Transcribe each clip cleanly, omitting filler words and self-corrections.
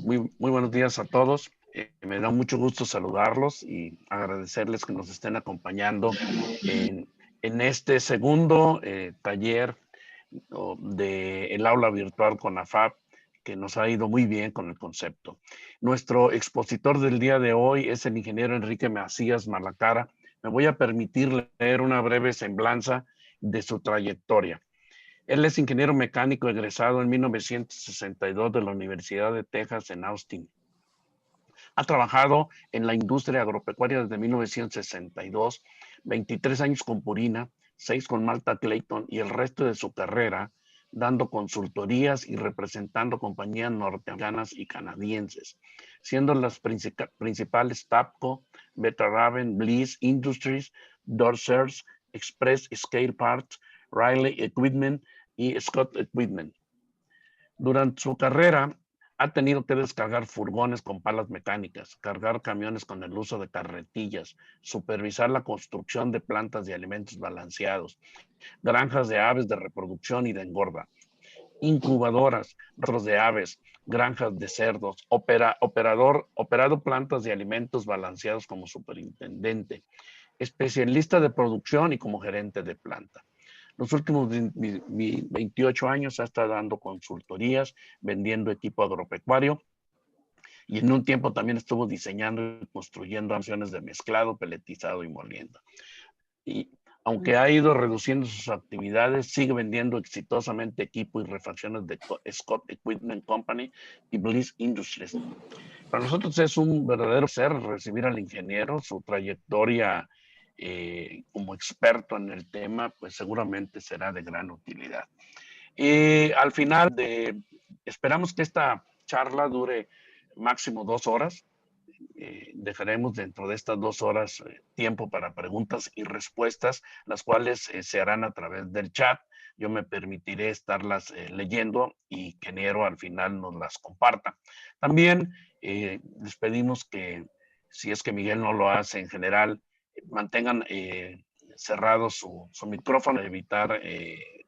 Muy buenos días a todos. Me da mucho gusto saludarlos y agradecerles que nos estén acompañando en este segundo taller del aula virtual con AFAP, que nos ha ido muy bien con el concepto. Nuestro expositor del día de hoy es el ingeniero Enrique Macías Malacara. Me voy a permitir leer una breve semblanza de su trayectoria. Él es ingeniero mecánico egresado en 1962 de la Universidad de Texas en Austin. Ha trabajado en la industria agropecuaria desde 1962, 23 años con Purina, 6 con Malta Clayton y el resto de su carrera dando consultorías y representando compañías norteamericanas y canadienses, siendo las principales TAPCO, Betaraven, Bliss Industries, Dorsers, Express Scale Parts, Riley Equipment y Scott Equipment. Durante su carrera ha tenido que descargar furgones con palas mecánicas, cargar camiones con el uso de carretillas, supervisar la construcción de plantas de alimentos balanceados, granjas de aves de reproducción y de engorda, incubadoras, rastros de aves, granjas de cerdos, operado plantas de alimentos balanceados como superintendente, especialista de producción y como gerente de planta. Los últimos 28 años ha estado dando consultorías, vendiendo equipo agropecuario y en un tiempo también estuvo diseñando y construyendo acciones de mezclado, peletizado y moliendo. Y aunque ha ido reduciendo sus actividades, sigue vendiendo exitosamente equipo y refacciones de Scott Equipment Company y Bliss Industries. Para nosotros es un verdadero placer recibir al ingeniero. Su trayectoria como experto en el tema, pues seguramente será de gran utilidad. Al final esperamos que esta charla dure máximo 2 horas. Dejaremos dentro de estas 2 horas tiempo para preguntas y respuestas, las cuales se harán a través del chat. Yo me permitiré estarlas leyendo y que Nero al final nos las comparta. También les pedimos que, si es que Miguel no lo hace en general, mantengan cerrado su micrófono, evitar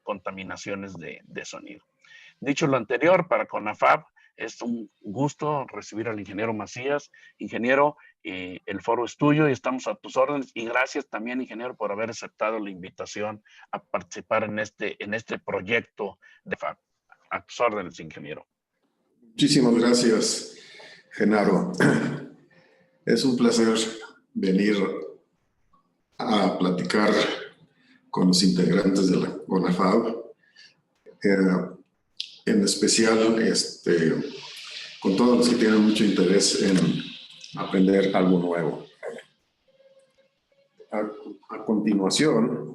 contaminaciones de sonido. Dicho lo anterior, para CONAFAP es un gusto recibir al ingeniero Macías. Ingeniero, el foro es tuyo y estamos a tus órdenes. Y gracias también, ingeniero, por haber aceptado la invitación a participar en este proyecto de FAP. A tus órdenes, ingeniero. Muchísimas gracias, Genaro. Es un placer venir a platicar con los integrantes de la CONAFAP, en especial con todos los que tienen mucho interés en aprender algo nuevo. A continuación,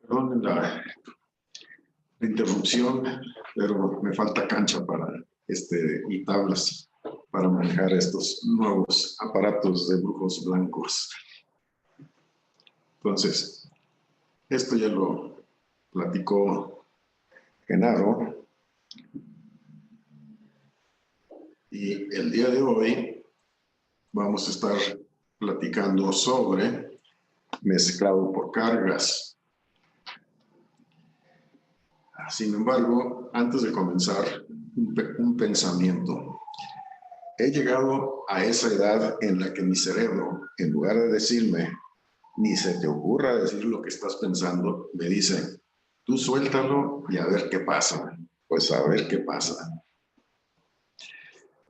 perdón la interrupción, pero me falta cancha y tablas para manejar estos nuevos aparatos de brujos blancos. Entonces, esto ya lo platicó Genaro, y el día de hoy vamos a estar platicando sobre mezclado por cargas. Sin embargo, antes de comenzar, un pensamiento. He llegado a esa edad en la que mi cerebro, en lugar de decirme, ni se te ocurra decir lo que estás pensando, me dice, tú suéltalo y a ver qué pasa. Pues a ver qué pasa.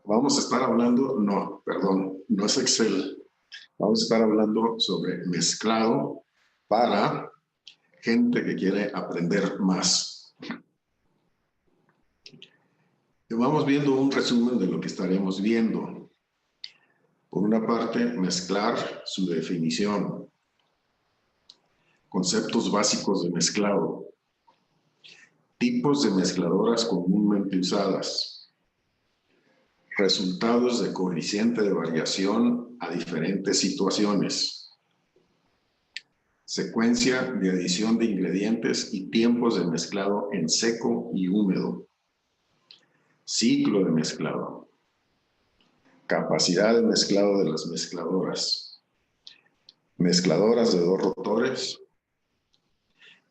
vamos a estar hablando, no, perdón, no es Excel. Vamos a estar hablando sobre mezclado para gente que quiere aprender más. Y vamos viendo un resumen de lo que estaremos viendo. Por una parte, mezclar, su definición. Conceptos básicos de mezclado. Tipos de mezcladoras comúnmente usadas. Resultados de coeficiente de variación a diferentes situaciones. Secuencia de adición de ingredientes y tiempos de mezclado en seco y húmedo. Ciclo de mezclado. Capacidad de mezclado de las mezcladoras. Mezcladoras de 2 rotores.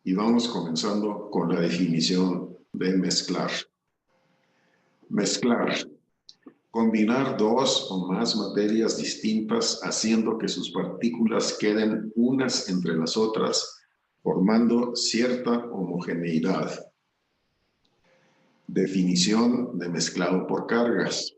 Y vamos comenzando con la definición de mezclar. Mezclar. Combinar 2 o más materias distintas haciendo que sus partículas queden unas entre las otras, formando cierta homogeneidad. Definición de mezclado por cargas.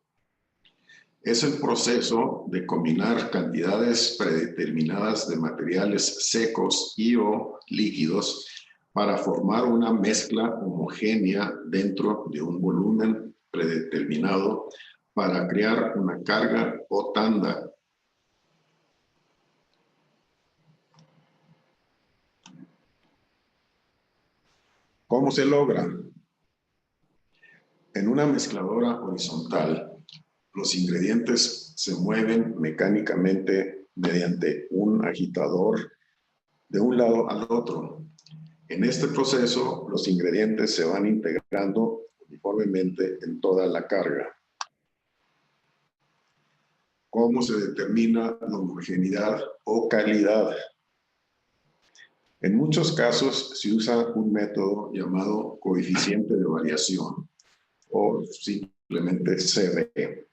Es el proceso de combinar cantidades predeterminadas de materiales secos y o líquidos para formar una mezcla homogénea dentro de un volumen predeterminado para crear una carga o tanda. ¿Cómo se logra? En una mezcladora horizontal, los ingredientes se mueven mecánicamente mediante un agitador de un lado al otro. En este proceso, los ingredientes se van integrando uniformemente en toda la carga. ¿Cómo se determina la homogeneidad o calidad? En muchos casos se usa un método llamado coeficiente de variación o simplemente CB.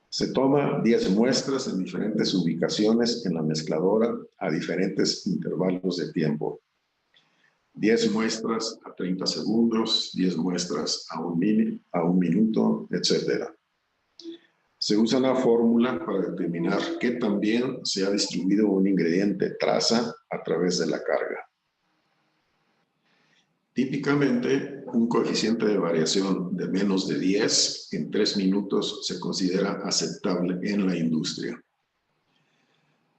Se toma 10 muestras en diferentes ubicaciones en la mezcladora a diferentes intervalos de tiempo. 10 muestras a 30 segundos, 10 muestras a un minuto, etc. Se usa una fórmula para determinar qué tan bien se ha distribuido un ingrediente traza a través de la carga. Típicamente, un coeficiente de variación de menos de 10 en 3 minutos se considera aceptable en la industria.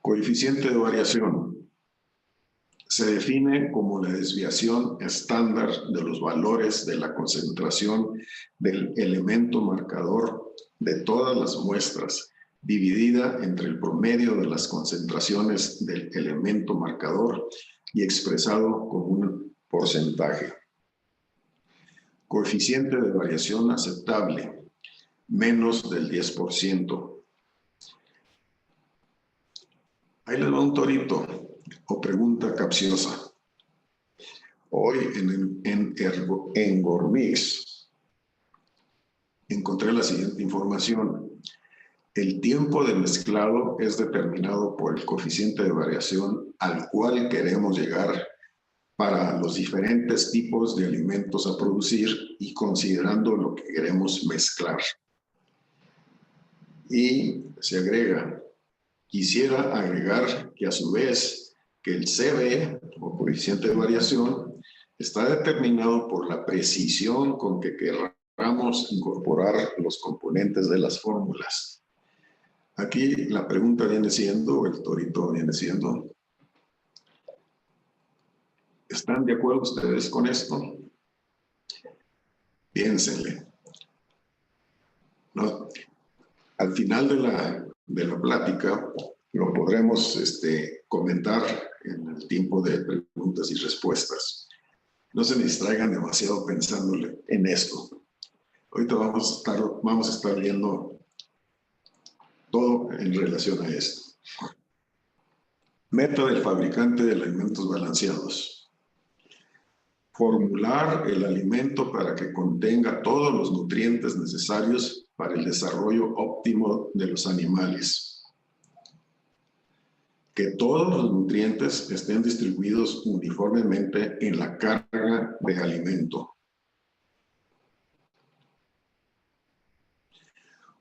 Coeficiente de variación se define como la desviación estándar de los valores de la concentración del elemento marcador de todas las muestras, dividida entre el promedio de las concentraciones del elemento marcador y expresado como un porcentaje. Coeficiente de variación aceptable, menos del 10%. Ahí les va un torito o pregunta capciosa. Hoy en Gormix encontré la siguiente información. El tiempo de mezclado es determinado por el coeficiente de variación al cual queremos llegar para los diferentes tipos de alimentos a producir y considerando lo que queremos mezclar. Y se agrega, quisiera agregar que a su vez que el CB, o coeficiente de variación, está determinado por la precisión con que queramos incorporar los componentes de las fórmulas. Aquí la pregunta viene siendo, o el torito viene siendo, ¿están de acuerdo ustedes con esto? Piénsenle. ¿No? Al final de la plática lo podremos comentar en el tiempo de preguntas y respuestas. No se distraigan demasiado pensándole en esto. Ahorita vamos a estar viendo todo en relación a esto. Meta del fabricante de alimentos balanceados. Formular el alimento para que contenga todos los nutrientes necesarios para el desarrollo óptimo de los animales. Que todos los nutrientes estén distribuidos uniformemente en la carga de alimento.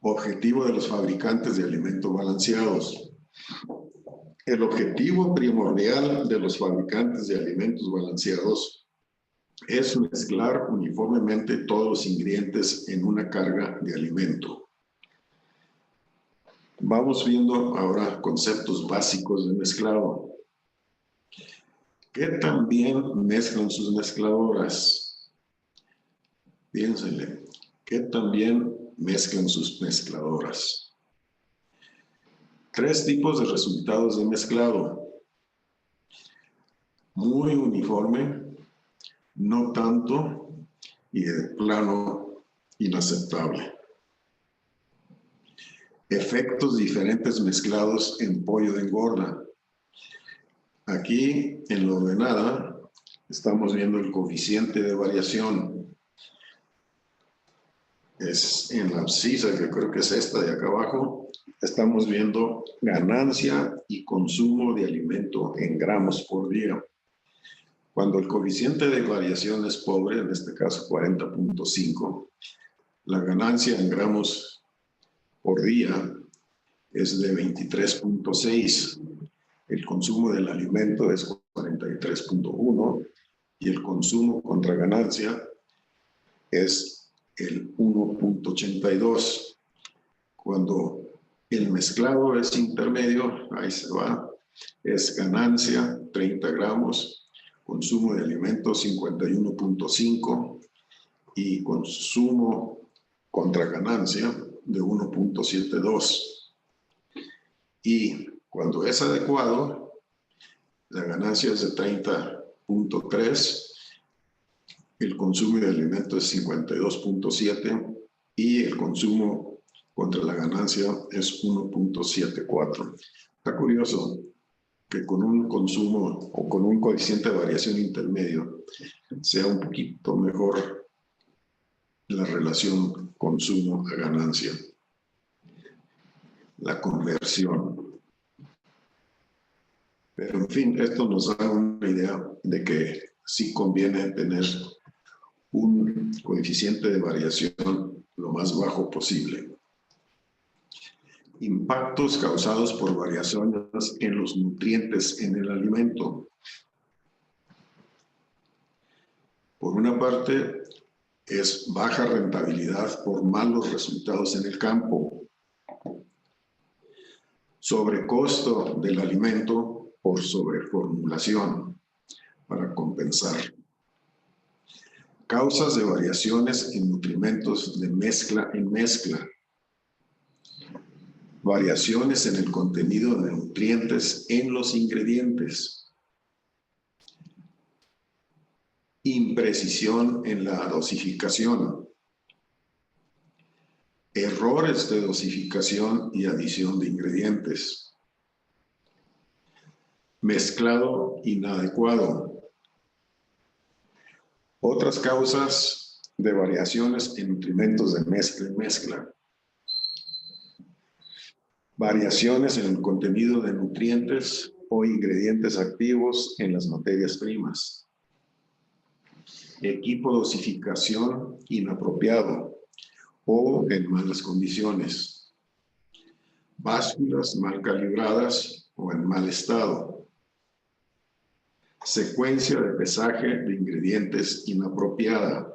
Objetivo de los fabricantes de alimentos balanceados. El objetivo primordial de los fabricantes de alimentos balanceados es mezclar uniformemente todos los ingredientes en una carga de alimento. Vamos viendo ahora conceptos básicos de mezclado. ¿Qué tan bien mezclan sus mezcladoras? Piénsenle, ¿qué tan bien mezclan sus mezcladoras? 3 tipos de resultados de mezclado. Muy uniforme, no tanto y de plano inaceptable. Efectos diferentes mezclados en pollo de engorda. Aquí en la ordenada estamos viendo el coeficiente de variación. Es en la abscisa, que creo que es esta de acá abajo, estamos viendo ganancia y consumo de alimento en gramos por día. Cuando el coeficiente de variación es pobre, en este caso 40.5, la ganancia en gramos por día es de 23.6. El consumo del alimento es 43.1 y el consumo contra ganancia es el 1.82. Cuando el mezclado es intermedio, ahí se va, es ganancia 30 gramos, consumo de alimentos 51.5 y consumo contra ganancia de 1.72. Y cuando es adecuado, la ganancia es de 30.3, el consumo de alimentos es 52.7 y el consumo contra la ganancia es 1.74. Está curioso que con un consumo o con un coeficiente de variación intermedio sea un poquito mejor la relación consumo a ganancia, la conversión. Pero en fin, esto nos da una idea de que sí conviene tener un coeficiente de variación lo más bajo posible. Impactos causados por variaciones en los nutrientes en el alimento. Por una parte, es baja rentabilidad por malos resultados en el campo. Sobrecosto del alimento por sobreformulación para compensar. Causas de variaciones en nutrimentos de mezcla en mezcla. Variaciones en el contenido de nutrientes en los ingredientes. Imprecisión en la dosificación. Errores de dosificación y adición de ingredientes. Mezclado inadecuado. Otras causas de variaciones en nutrimentos de mezcla en mezcla. Variaciones en el contenido de nutrientes o ingredientes activos en las materias primas. Equipo de dosificación inapropiado o en malas condiciones. Básculas mal calibradas o en mal estado. Secuencia de pesaje de ingredientes inapropiada.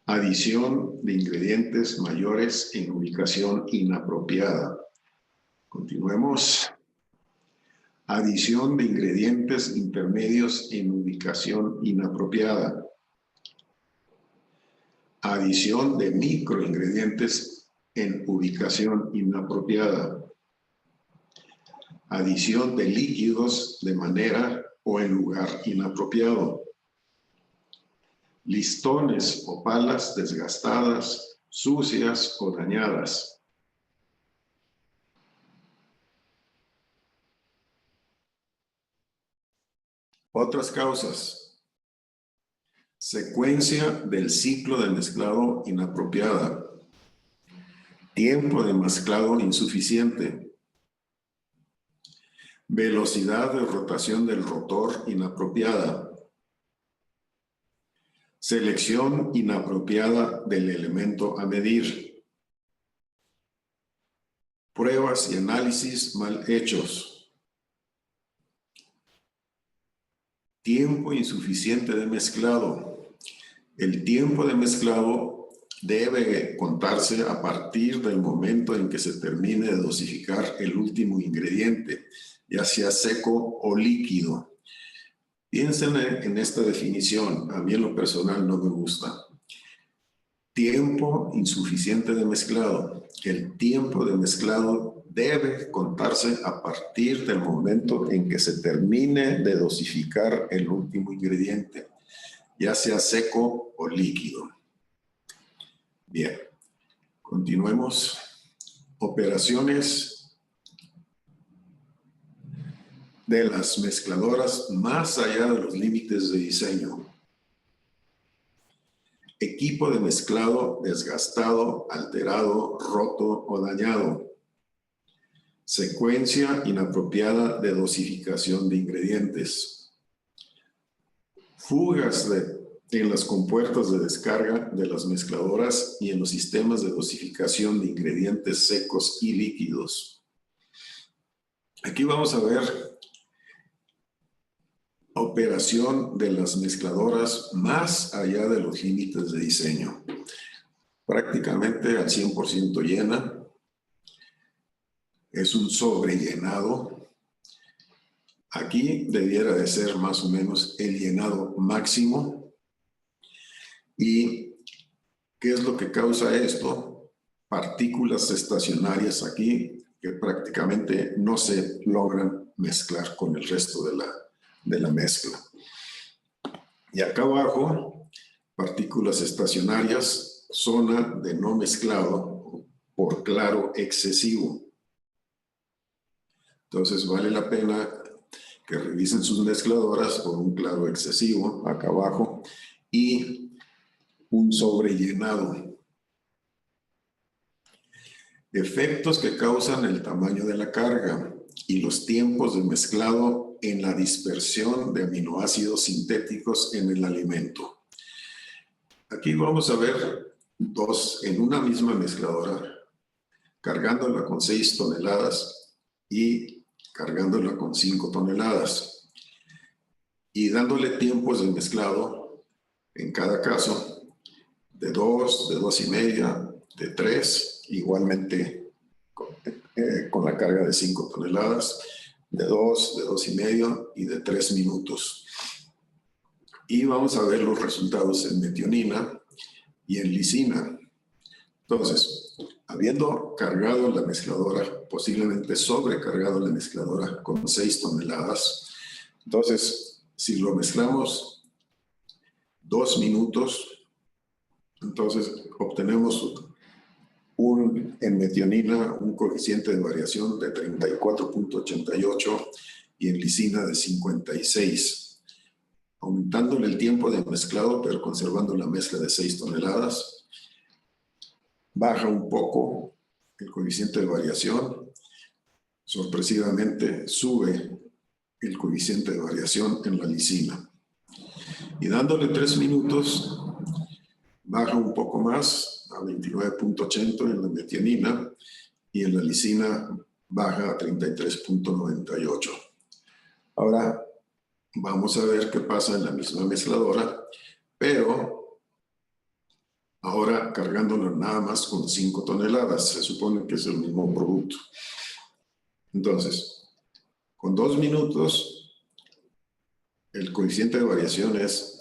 Adición de ingredientes mayores en ubicación inapropiada. Continuemos. Adición de ingredientes intermedios en ubicación inapropiada. Adición de microingredientes en ubicación inapropiada. Adición de líquidos de manera o en lugar inapropiado. Listones o palas desgastadas, sucias o dañadas. Otras causas. Secuencia del ciclo de mezclado inapropiada. Tiempo de mezclado insuficiente. Velocidad de rotación del rotor inapropiada. Selección inapropiada del elemento a medir. Pruebas y análisis mal hechos. Tiempo insuficiente de mezclado. El tiempo de mezclado debe contarse a partir del momento en que se termine de dosificar el último ingrediente, ya sea seco o líquido. Piensen en esta definición. A mí en lo personal no me gusta. Tiempo insuficiente de mezclado. El tiempo de mezclado debe contarse a partir del momento en que se termine de dosificar el último ingrediente, ya sea seco o líquido. Bien, continuemos. Operaciones de las mezcladoras más allá de los límites de diseño. Equipo de mezclado desgastado, alterado, roto o dañado. Secuencia inapropiada de dosificación de ingredientes. Fugas en las compuertas de descarga de las mezcladoras y en los sistemas de dosificación de ingredientes secos y líquidos. Aquí vamos a ver operación de las mezcladoras más allá de los límites de diseño. Prácticamente al 100% llena. Es un sobrellenado. Aquí debiera de ser más o menos el llenado máximo. ¿Y qué es lo que causa esto? Partículas estacionarias aquí que prácticamente no se logran mezclar con el resto de la mezcla. Y acá abajo, partículas estacionarias, zona de no mezclado por claro excesivo. Entonces vale la pena que revisen sus mezcladoras por un claro excesivo, acá abajo, y un sobrellenado. Efectos que causan el tamaño de la carga y los tiempos de mezclado en la dispersión de aminoácidos sintéticos en el alimento. Aquí vamos a ver dos en una misma mezcladora, cargándola con 6 toneladas y cargándola con 5 toneladas y dándole tiempos de mezclado en cada caso de 2, de 2,5, de 3, igualmente con la carga de 5 toneladas, de 2, de 2,5 y de 3 minutos. Y vamos a ver los resultados en metionina y en lisina. Entonces, habiendo cargado la mezcladora, posiblemente sobrecargado la mezcladora con 6 toneladas, entonces, si lo mezclamos 2 minutos, entonces obtenemos en metionina un coeficiente de variación de 34.88 y en lisina de 56. Aumentándole el tiempo de mezclado, pero conservando la mezcla de 6 toneladas, baja un poco el coeficiente de variación. Sorpresivamente sube el coeficiente de variación en la lisina. Y dándole 3 minutos, baja un poco más a 29.80 en la metionina y en la lisina baja a 33.98. Ahora vamos a ver qué pasa en la misma mezcladora, pero ahora cargándolo nada más con 5 toneladas. Se supone que es el mismo producto. Entonces, con 2 minutos, el coeficiente de variación es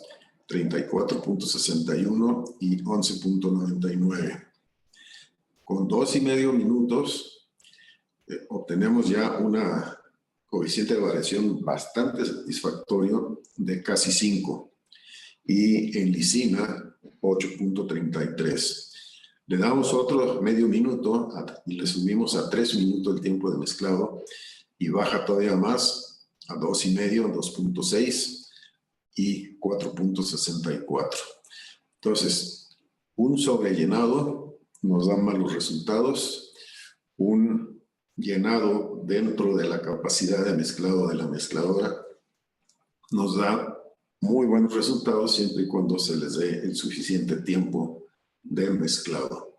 34.61 y 11.99. Con 2,5 minutos, obtenemos ya una coeficiente de variación bastante satisfactorio de casi 5. Y en lisina, 8.33. Le damos otro medio minuto y le subimos a 3 minutos el tiempo de mezclado y baja todavía más a 2,5, 2.6 y 4.64. Entonces, un sobrellenado nos da malos resultados, un llenado dentro de la capacidad de mezclado de la mezcladora nos da muy buenos resultados siempre y cuando se les dé el suficiente tiempo de mezclado.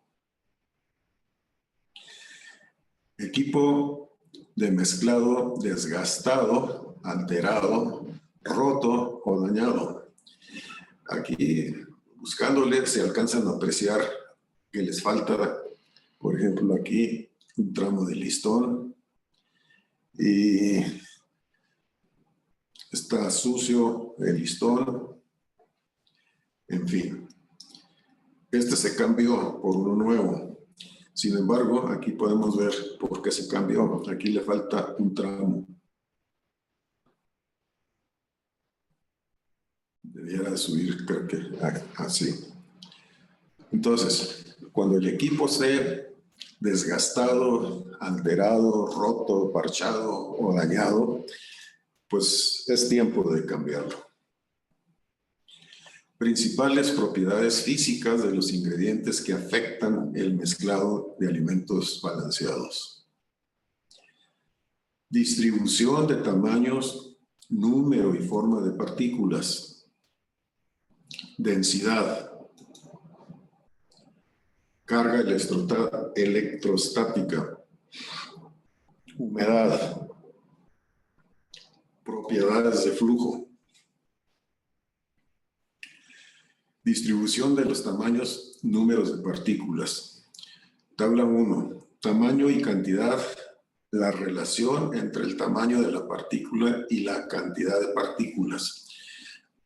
Equipo de mezclado desgastado, alterado, roto o dañado. Aquí, buscándole, se alcanzan a apreciar que les falta, por ejemplo, aquí un tramo de listón y está sucio el listón. En fin, este se cambió por uno nuevo. Sin embargo, aquí podemos ver por qué se cambió. Aquí le falta un tramo. Debiera de subir, creo que así. Entonces, cuando el equipo esté desgastado, alterado, roto, parchado o dañado, pues es tiempo de cambiarlo. Principales propiedades físicas de los ingredientes que afectan el mezclado de alimentos balanceados. Distribución de tamaños, número y forma de partículas. Densidad. Carga electrostática. Humedad. Propiedades de flujo. Distribución de los tamaños, números de partículas. Tabla 1. Tamaño y cantidad. La relación entre el tamaño de la partícula y la cantidad de partículas.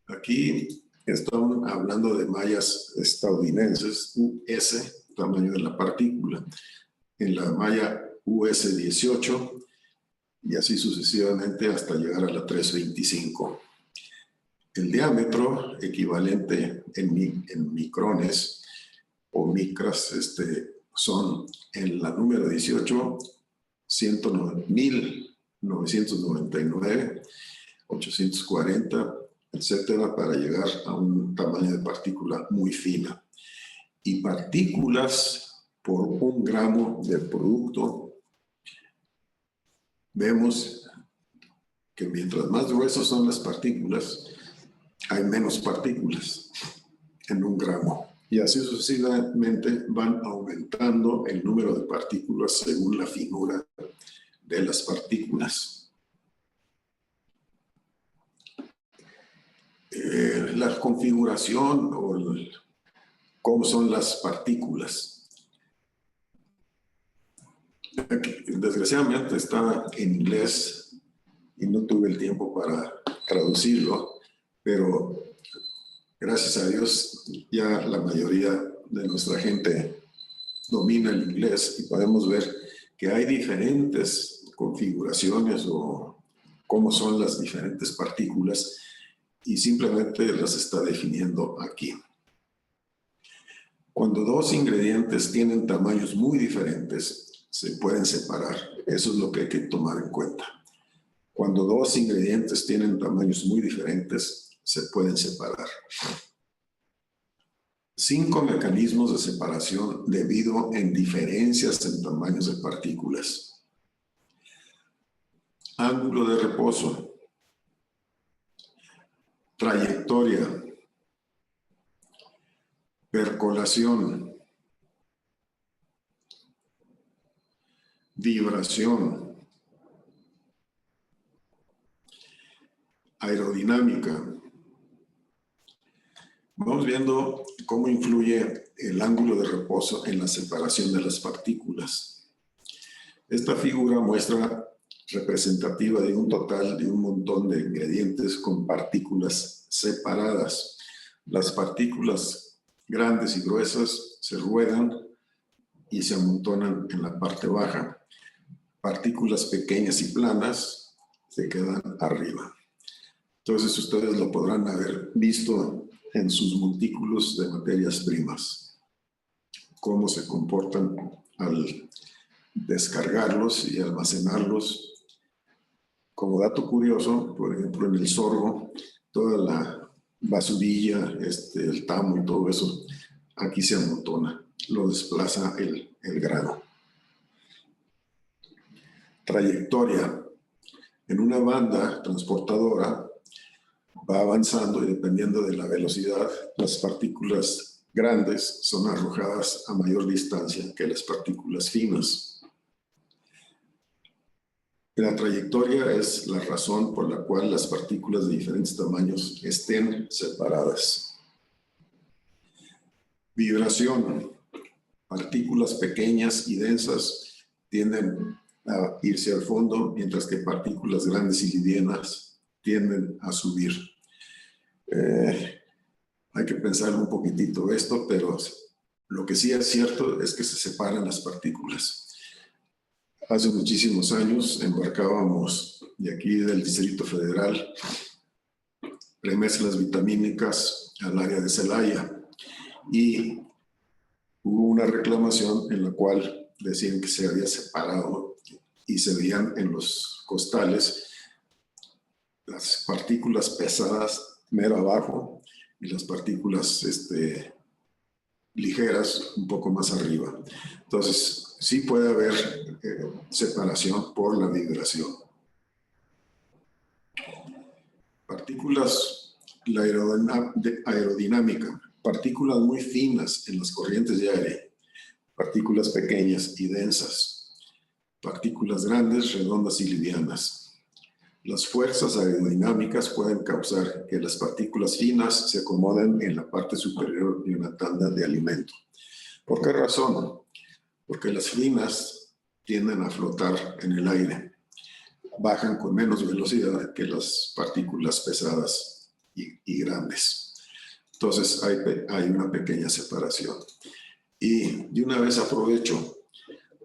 Aquí estamos hablando de mallas estadounidenses, US, tamaño de la partícula. En la malla US 18 y así sucesivamente hasta llegar a la 325. El diámetro equivalente en micrones o micras son en la número 18, 109.999, 840, etcétera, para llegar a un tamaño de partícula muy fina. Y partículas por 1 gramo de producto, vemos que mientras más gruesas son las partículas, hay menos partículas en 1 gramo. Y así sucesivamente van aumentando el número de partículas según la finura de las partículas. La configuración o cómo son las partículas. Aquí, desgraciadamente está en inglés y no tuve el tiempo para traducirlo, pero gracias a Dios ya la mayoría de nuestra gente domina el inglés y podemos ver que hay diferentes configuraciones o cómo son las diferentes partículas y simplemente las está definiendo aquí. Cuando dos ingredientes tienen tamaños muy diferentes, se pueden separar. Eso es lo que hay que tomar en cuenta. Cuando dos ingredientes tienen tamaños muy diferentes, se pueden separar. 5 mecanismos de separación debido en diferencias en tamaños de partículas. Ángulo de reposo. Trayectoria. Percolación. Vibración. Aerodinámica. Vamos viendo cómo influye el ángulo de reposo en la separación de las partículas. Esta figura muestra representativa de un total de un montón de ingredientes con partículas separadas. Las partículas grandes y gruesas se ruedan y se amontonan en la parte baja. Partículas pequeñas y planas se quedan arriba. Entonces ustedes lo podrán haber visto en sus montículos de materias primas, cómo se comportan al descargarlos y almacenarlos. Como dato curioso, por ejemplo, en el sorgo, toda la basurilla, el tamo y todo eso, aquí se amontona, lo desplaza el grano. Trayectoria. En una banda transportadora va avanzando y dependiendo de la velocidad, las partículas grandes son arrojadas a mayor distancia que las partículas finas. La trayectoria es la razón por la cual las partículas de diferentes tamaños estén separadas. Vibración. Partículas pequeñas y densas tienden a irse al fondo, mientras que partículas grandes y livianas tienden a subir. Hay que pensar un poquitito esto, pero lo que sí es cierto es que se separan las partículas. Hace muchísimos años embarcábamos de aquí del Distrito Federal remesas vitamínicas al área de Celaya y hubo una reclamación en la cual decían que se había separado y se veían en los costales las partículas pesadas mero abajo y las partículas ligeras un poco más arriba. Entonces, sí puede haber separación por la vibración. Partículas, la aerodinámica, partículas muy finas en las corrientes de aire, partículas pequeñas y densas, partículas grandes, redondas y livianas. Las fuerzas aerodinámicas pueden causar que las partículas finas se acomoden en la parte superior de una tanda de alimento. ¿Por qué razón? Porque las finas tienden a flotar en el aire, bajan con menos velocidad que las partículas pesadas y grandes. Entonces hay una pequeña separación. Y de una vez aprovecho,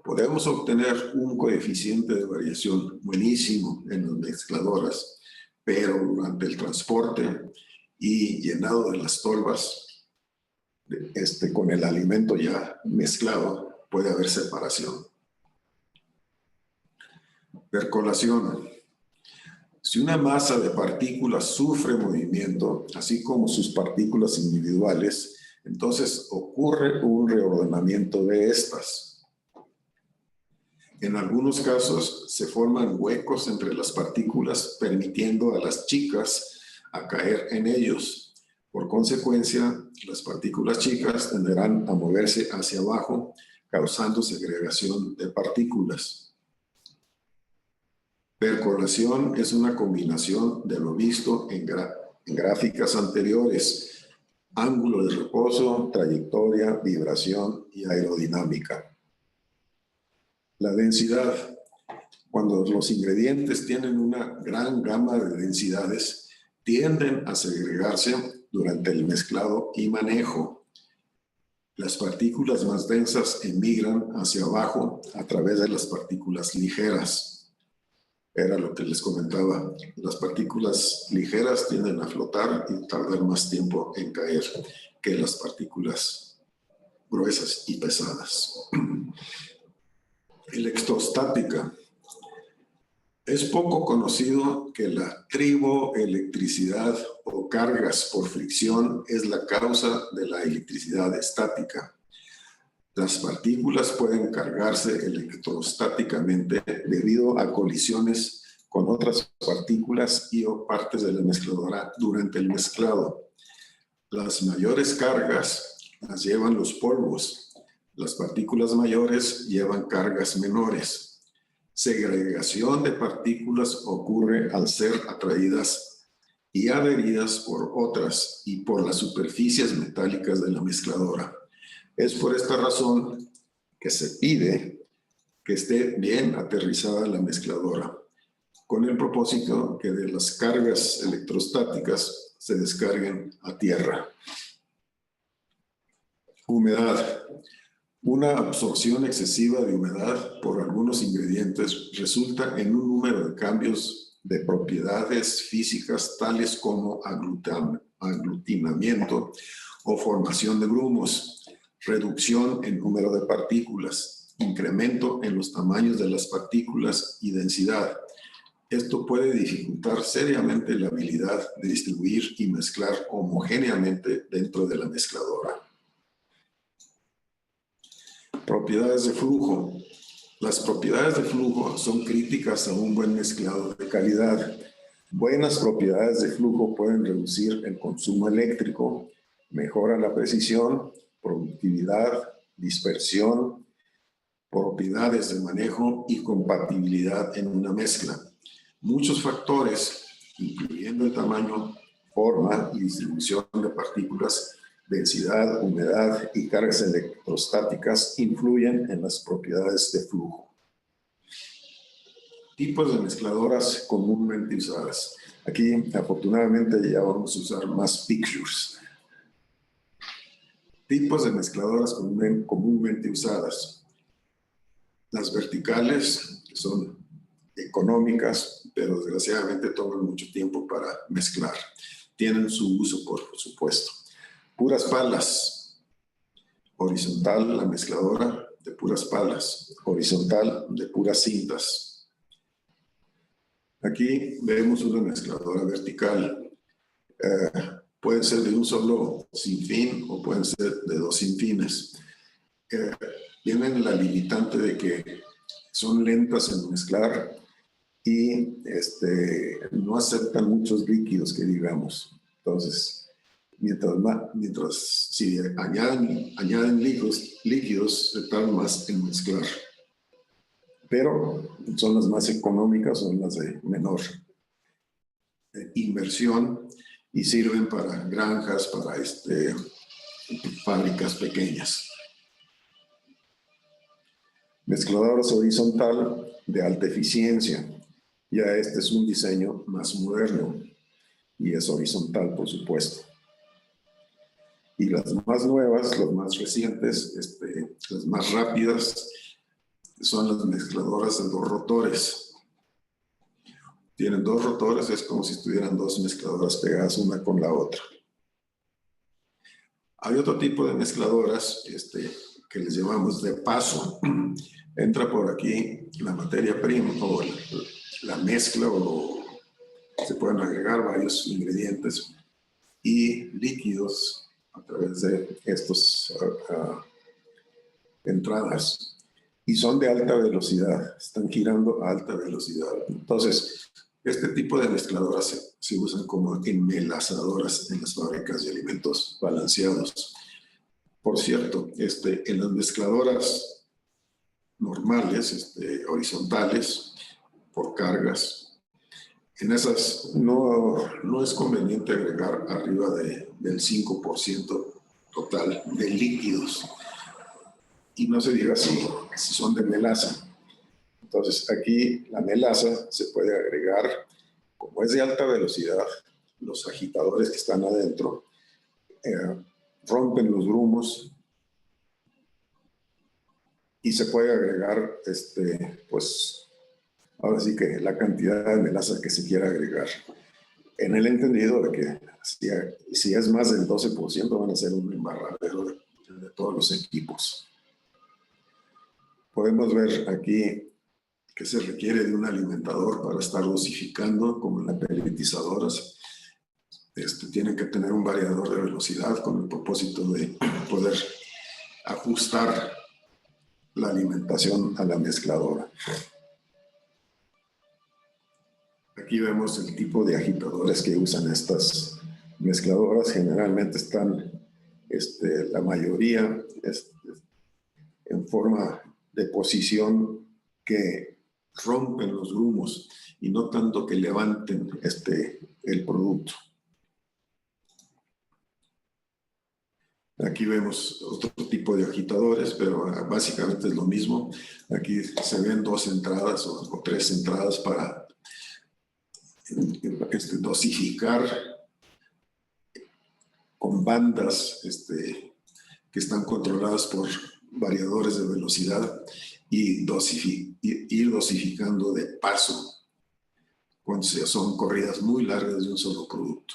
podemos obtener un coeficiente de variación buenísimo en las mezcladoras, pero durante el transporte y llenado de las tolvas, con el alimento ya mezclado, puede haber separación. Percolación. Si una masa de partículas sufre movimiento, así como sus partículas individuales, entonces ocurre un reordenamiento de estas. En algunos casos se forman huecos entre las partículas, permitiendo a las chicas a caer en ellos. Por consecuencia, las partículas chicas tenderán a moverse hacia abajo, causando segregación de partículas. Percolación es una combinación de lo visto en gráficas anteriores: ángulo de reposo, trayectoria, vibración y aerodinámica. La densidad. Cuando los ingredientes tienen una gran gama de densidades, tienden a segregarse durante el mezclado y manejo. Las partículas más densas emigran hacia abajo a través de las partículas ligeras. Era lo que les comentaba. Las partículas ligeras tienden a flotar y tardar más tiempo en caer que las partículas gruesas y pesadas. Electrostática. Es poco conocido que la triboelectricidad o cargas por fricción es la causa de la electricidad estática. Las partículas pueden cargarse electrostáticamente debido a colisiones con otras partículas y o partes de la mezcladora durante el mezclado. Las mayores cargas las llevan los polvos. Las partículas mayores llevan cargas menores. Segregación de partículas ocurre al ser atraídas y adheridas por otras y por las superficies metálicas de la mezcladora. Es por esta razón que se pide que esté bien aterrizada la mezcladora, con el propósito que de las cargas electrostáticas se descarguen a tierra. Humedad. Una absorción excesiva de humedad por algunos ingredientes resulta en un número de cambios de propiedades físicas tales como aglutinamiento o formación de grumos, reducción en número de partículas, incremento en los tamaños de las partículas y densidad. Esto puede dificultar seriamente la habilidad de distribuir y mezclar homogéneamente dentro de la mezcladora. Propiedades de flujo. Las propiedades de flujo son críticas a un buen mezclado de calidad. Buenas propiedades de flujo pueden reducir el consumo eléctrico, mejoran la precisión, productividad, dispersión, propiedades de manejo y compatibilidad en una mezcla. Muchos factores, incluyendo el tamaño, forma y distribución de partículas, densidad, humedad y cargas electrostáticas, influyen en las propiedades de flujo. Tipos de mezcladoras comúnmente usadas. Aquí, afortunadamente, ya vamos a usar más pictures. Tipos de mezcladoras comúnmente usadas. Las verticales, que son económicas, pero desgraciadamente toman mucho tiempo para mezclar. Tienen su uso, por supuesto. Puras palas. Horizontal, la mezcladora de puras palas. Horizontal, de puras cintas. Aquí vemos una mezcladora vertical. Pueden ser de un solo sinfín o pueden ser de dos sinfines. Tienen la limitante de que son lentas en mezclar y no aceptan muchos líquidos, que digamos. Entonces, mientras si añaden líquidos, se tardan más en mezclar. Pero son las más económicas, son las de menor inversión y sirven para granjas, para fábricas pequeñas. Mezcladoras horizontal de alta eficiencia. Ya este es un diseño más moderno y es horizontal, por supuesto. Y las más nuevas, las más recientes, las más rápidas, son las mezcladoras de dos rotores. Tienen dos rotores, es como si estuvieran dos mezcladoras pegadas una con la otra. Hay otro tipo de mezcladoras que les llamamos de paso. Entra por aquí la materia prima o la mezcla, o se pueden agregar varios ingredientes y líquidos a través de estas entradas. Y son de alta velocidad, están girando a alta velocidad. Entonces, este tipo de mezcladoras se usan como enmelazadoras en las fábricas de alimentos balanceados. Por cierto, en las mezcladoras normales, horizontales, por cargas, en esas no es conveniente agregar arriba del 5% total de líquidos. Y no se diga si son de melaza. Entonces, aquí la melaza se puede agregar, como es de alta velocidad, los agitadores que están adentro rompen los grumos y se puede agregar, pues, ahora sí que la cantidad de melaza que se quiera agregar. En el entendido de que si es más del 12%, van a ser un embarradero de todos los equipos. Podemos ver aquí que se requiere de un alimentador para estar dosificando, como en las pelletizadoras. Tienen que tener un variador de velocidad con el propósito de poder ajustar la alimentación a la mezcladora. Aquí vemos el tipo de agitadores que usan estas mezcladoras. Generalmente están, la mayoría, en forma de posición que rompen los grumos y no tanto que levanten el producto. Aquí vemos otro tipo de agitadores, pero básicamente es lo mismo. Aquí se ven dos entradas o tres entradas para dosificar con bandas que están controladas por variadores de velocidad y ir dosificando de paso cuando son corridas muy largas de un solo producto.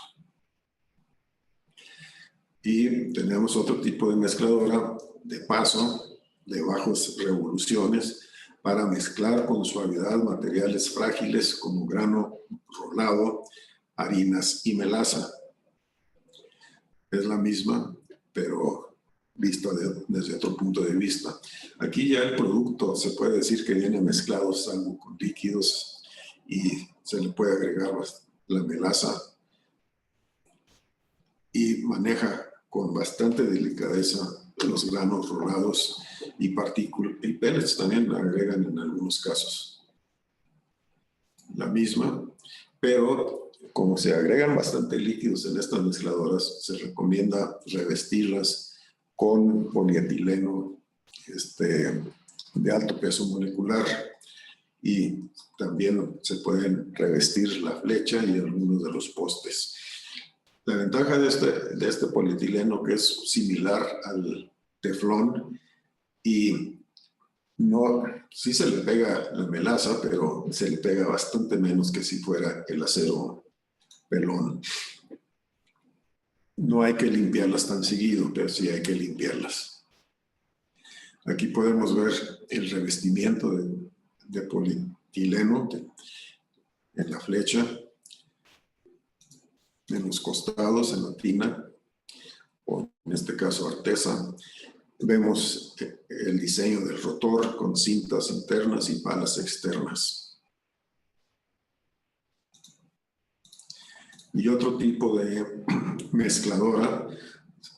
Y tenemos otro tipo de mezcladora de paso, de bajas revoluciones, para mezclar con suavidad materiales frágiles como grano rolado, harinas y melaza. Es la misma, pero vista desde otro punto de vista. Aquí ya el producto se puede decir que viene mezclado salvo con líquidos y se le puede agregar la melaza y maneja con bastante delicadeza los granos rolados y pellets también agregan en algunos casos la misma, pero como se agregan bastante líquidos en estas mezcladoras, se recomienda revestirlas con polietileno de alto peso molecular, y también se pueden revestir la flecha y algunos de los postes. La ventaja de este polietileno, que es similar al teflón, y no, sí se le pega la melaza, pero se le pega bastante menos que si fuera el acero pelón. No hay que limpiarlas tan seguido, pero sí hay que limpiarlas. Aquí podemos ver el revestimiento de polietileno en la flecha, en los costados, en la tina, o en este caso artesa. Vemos el diseño del rotor con cintas internas y palas externas. Y otro tipo de mezcladora,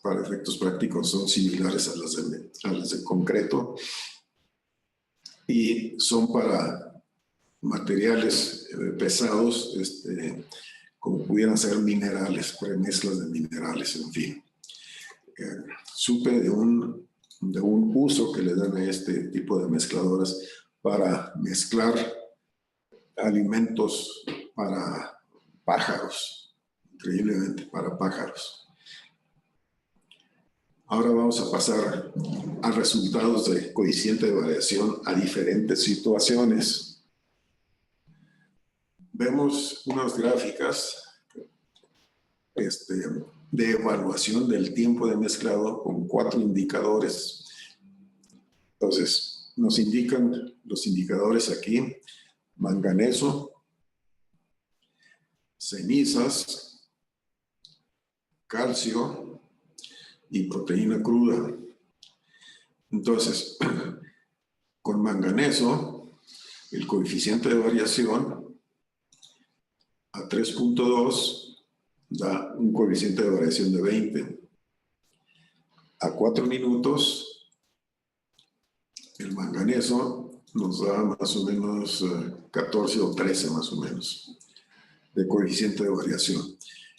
para efectos prácticos, son similares a las de concreto y son para materiales pesados, como pudieran ser minerales, premezclas de minerales, en fin. Supe de un uso que le dan a este tipo de mezcladoras para mezclar alimentos para pájaros, increíblemente para pájaros. Ahora vamos a pasar a resultados de coeficiente de variación a diferentes situaciones. Vemos unas gráficas de evaluación del tiempo de mezclado con 4 indicadores. Entonces, nos indican los indicadores aquí: manganeso, cenizas, calcio y proteína cruda. Entonces, con manganeso, el coeficiente de variación a 3.2 da un coeficiente de variación de 20. A 4 minutos, el manganeso nos da más o menos 14 o 13 más o menos de coeficiente de variación.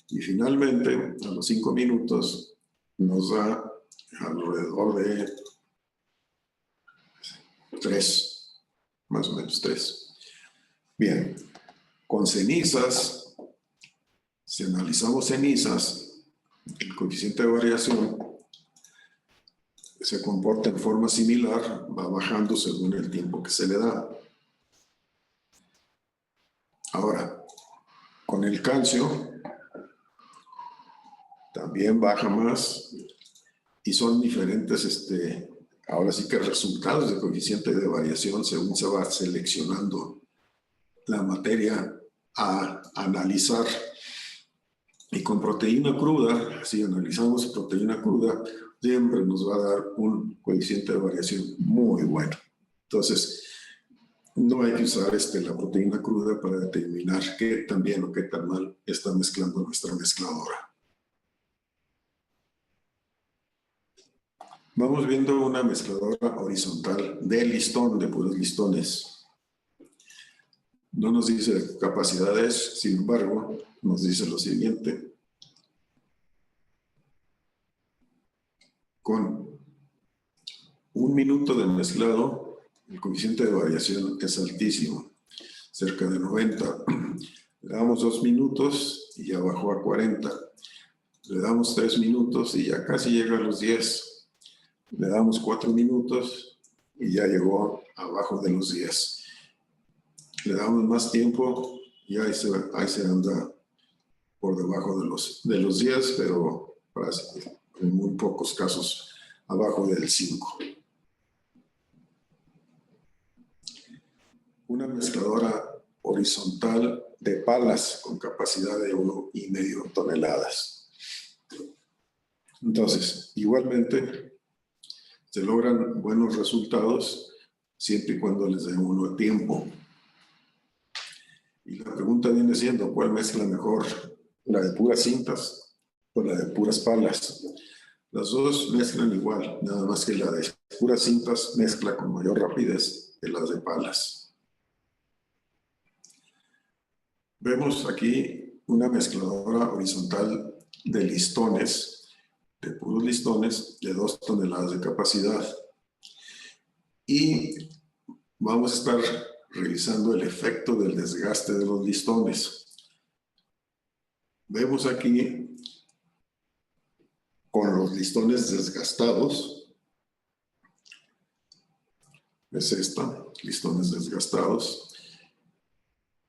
Y finalmente, a los 5 minutos, nos da alrededor de 3, más o menos 3. Bien, con cenizas, si analizamos cenizas, el coeficiente de variación se comporta en forma similar, va bajando según el tiempo que se le da. Ahora, con el calcio, también baja más, y son diferentes, ahora sí que resultados de coeficiente de variación según se va seleccionando la materia a analizar. Y con proteína cruda, si analizamos proteína cruda, siempre nos va a dar un coeficiente de variación muy bueno. Entonces, no hay que usar la proteína cruda para determinar qué tan bien o qué tan mal está mezclando nuestra mezcladora. Vamos viendo una mezcladora horizontal de listón, de puros listones. No nos dice capacidades, sin embargo, nos dice lo siguiente. Con 1 minuto de mezclado, el coeficiente de variación es altísimo, cerca de 90. Le damos 2 minutos y ya bajó a 40. Le damos 3 minutos y ya casi llega a los 10. Le damos 4 minutos y ya llegó abajo de los 10. Le damos más tiempo y ahí se anda por debajo de los 10, pero en muy pocos casos abajo del 5. Una mezcladora horizontal de palas con capacidad de 1,5 toneladas. Entonces, igualmente, se logran buenos resultados siempre y cuando les dé uno tiempo. Y la pregunta viene siendo, ¿cuál mezcla mejor? ¿La de puras cintas o la de puras palas? Las dos mezclan igual, nada más que la de puras cintas mezcla con mayor rapidez que las de palas. Vemos aquí una mezcladora horizontal de listones, de puros listones, de 2 toneladas de capacidad. Y vamos a estar revisando el efecto del desgaste de los listones. Vemos aquí con los listones desgastados, es esta, listones desgastados,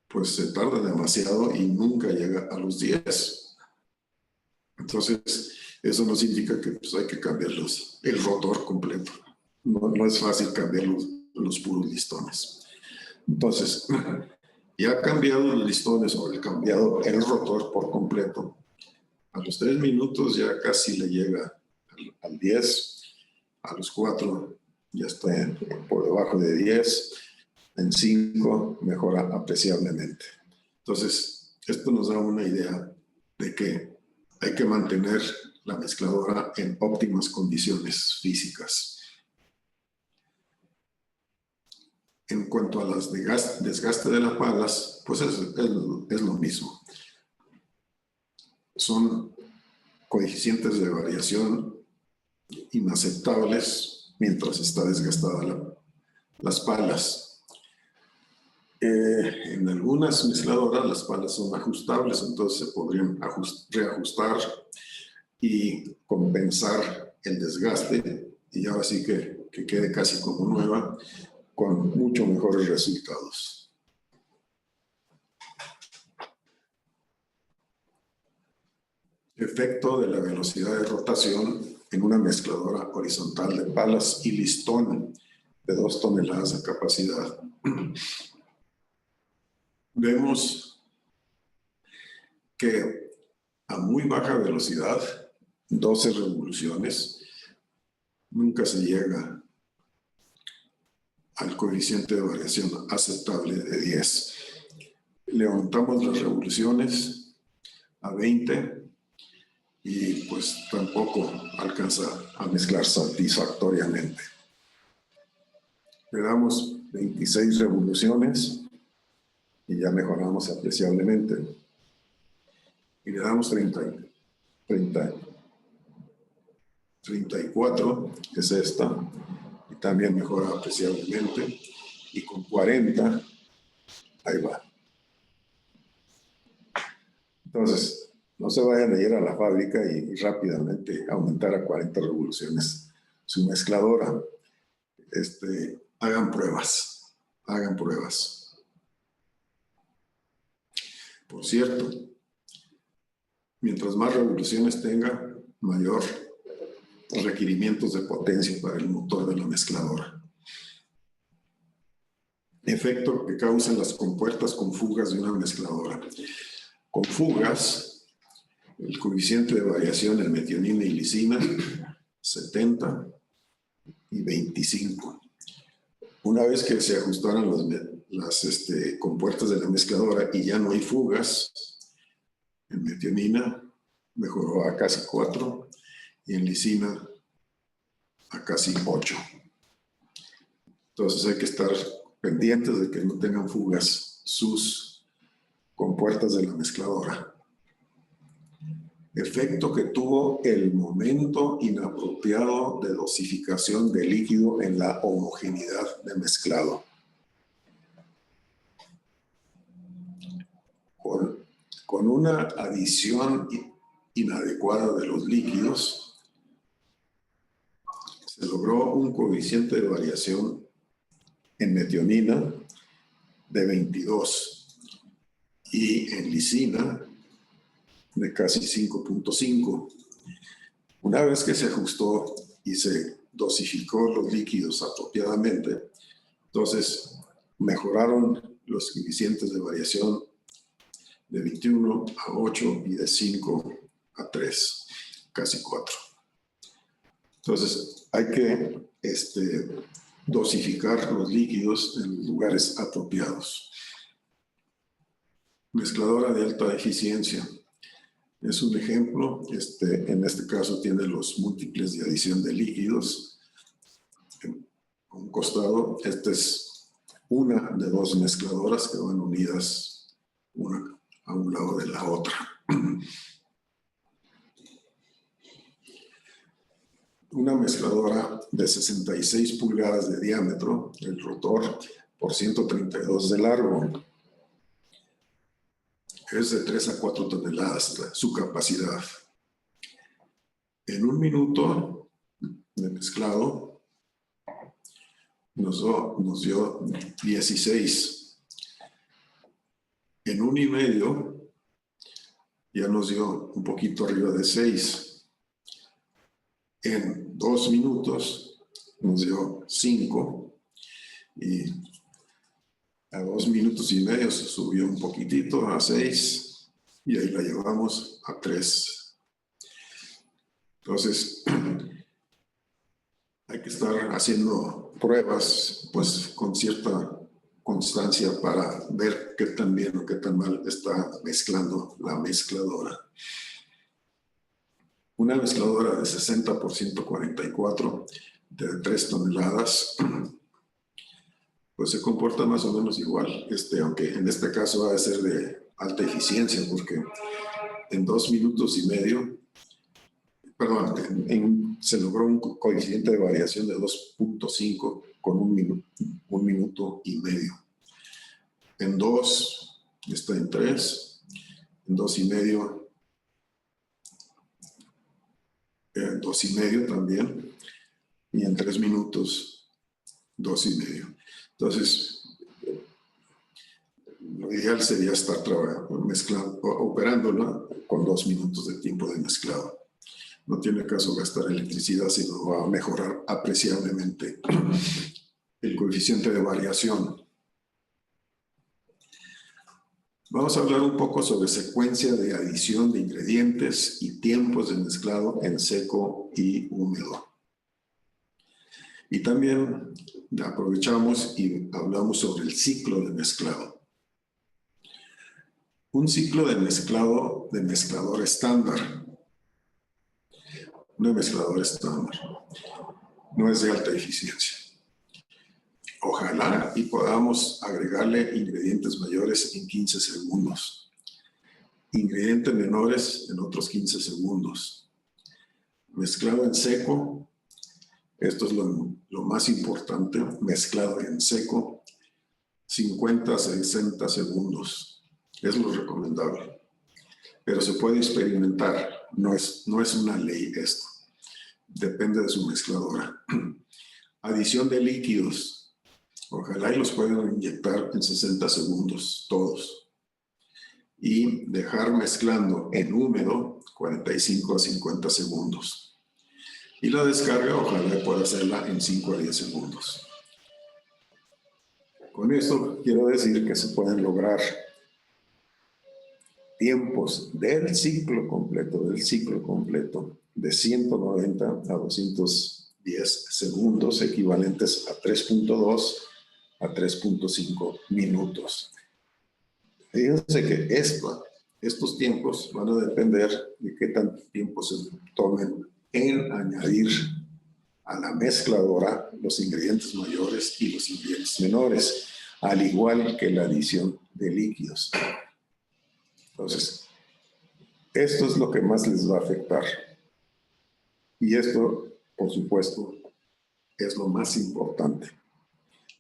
pues se tarda demasiado y nunca llega a los 10. Entonces, eso nos indica que pues, hay que cambiar el rotor completo. No es fácil cambiar los puros listones. Entonces, ya ha cambiado los listones o ha cambiado el rotor por completo. A los 3 minutos ya casi le llega al 10, a los 4 ya está por debajo de 10, en 5 mejora apreciablemente. Entonces, esto nos da una idea de que hay que mantener la mezcladora en óptimas condiciones físicas. En cuanto a las desgaste de las palas, pues es lo mismo. Son coeficientes de variación inaceptables mientras está desgastada las palas. En algunas mezcladoras las palas son ajustables, entonces se podrían reajustar y compensar el desgaste y ahora sí que quede casi como nueva, con mucho mejores resultados. Efecto de la velocidad de rotación en una mezcladora horizontal de palas y listón de 2 toneladas de capacidad. Vemos que a muy baja velocidad, 12 revoluciones, nunca se llega al coeficiente de variación aceptable de 10. Levantamos las revoluciones a 20 y pues tampoco alcanza a mezclar satisfactoriamente. Le damos 26 revoluciones y ya mejoramos apreciablemente. Y le damos 34, que es esta, y también mejora apreciablemente. Y con 40, ahí va. Entonces, no se vayan a ir a la fábrica y rápidamente aumentar a 40 revoluciones su mezcladora. Hagan pruebas, hagan pruebas. Por cierto, mientras más revoluciones tenga, mayor requerimientos de potencia para el motor de la mezcladora. Efecto que causan las compuertas con fugas de una mezcladora. Con fugas, el coeficiente de variación en metionina y lisina, 70 y 25. Una vez que se ajustaron las compuertas de la mezcladora y ya no hay fugas, en metionina mejoró a casi 4 y en lisina a casi 8. Entonces hay que estar pendientes de que no tengan fugas sus compuertas de la mezcladora. Efecto que tuvo el momento inapropiado de dosificación de líquido en la homogeneidad de mezclado. Con una adición inadecuada de los líquidos, se logró un coeficiente de variación en metionina de 22 y en lisina de casi 5.5. Una vez que se ajustó y se dosificó los líquidos apropiadamente, entonces mejoraron los coeficientes de variación de 21 a 8 y de 5 a 3, casi 4. Entonces hay que dosificar los líquidos en lugares apropiados. Mezcladora de alta eficiencia. Es un ejemplo, en este caso tiene los múltiples de adición de líquidos. A un costado, esta es una de dos mezcladoras que van unidas una a un lado de la otra. Una mezcladora de 66 pulgadas de diámetro, el rotor, por 132 de largo. Es de 3 a 4 toneladas su capacidad. En un minuto de mezclado nos dio 16. En 1,5 ya nos dio un poquito arriba de 6. En 2 minutos nos dio 5. Y a 2 minutos y medio se subió un poquitito a 6 y ahí la llevamos a 3. Entonces, hay que estar haciendo pruebas pues con cierta constancia para ver qué tan bien o qué tan mal está mezclando la mezcladora. Una mezcladora de 60 por 144 de 3 toneladas pues se comporta más o menos igual, aunque en este caso va a ser de alta eficiencia, porque en 2 minutos y medio, se logró un coeficiente de variación de 2.5 con un minuto y medio. En 2 está en 3, en 2,5, en 2,5 también, y en 3 minutos, 2,5. Entonces, lo ideal sería estar operándola con 2 minutos de tiempo de mezclado. No tiene caso gastar electricidad, sino va a mejorar apreciablemente el coeficiente de variación. Vamos a hablar un poco sobre secuencia de adición de ingredientes y tiempos de mezclado en seco y húmedo. Y también aprovechamos y hablamos sobre el ciclo de mezclado. Un ciclo de mezclador estándar. Una mezcladora estándar no es de alta eficiencia. Ojalá y podamos agregarle ingredientes mayores en 15 segundos. Ingredientes menores en otros 15 segundos. Mezclado en seco. Esto es lo más importante, mezclado en seco, 50 a 60 segundos. Es lo recomendable. Pero se puede experimentar, no es una ley esto. Depende de su mezcladora. Adición de líquidos. Ojalá y los puedan inyectar en 60 segundos, todos. Y dejar mezclando en húmedo 45 a 50 segundos. Y la descarga, ojalá pueda hacerla en 5 a 10 segundos. Con esto quiero decir que se pueden lograr tiempos del ciclo completo, de 190 a 210 segundos, equivalentes a 3.2 a 3.5 minutos. Fíjense que estos tiempos van a depender de qué tanto tiempo se tomen en añadir a la mezcladora los ingredientes mayores y los ingredientes menores, al igual que la adición de líquidos. Entonces, esto es lo que más les va a afectar. Y esto, por supuesto, es lo más importante.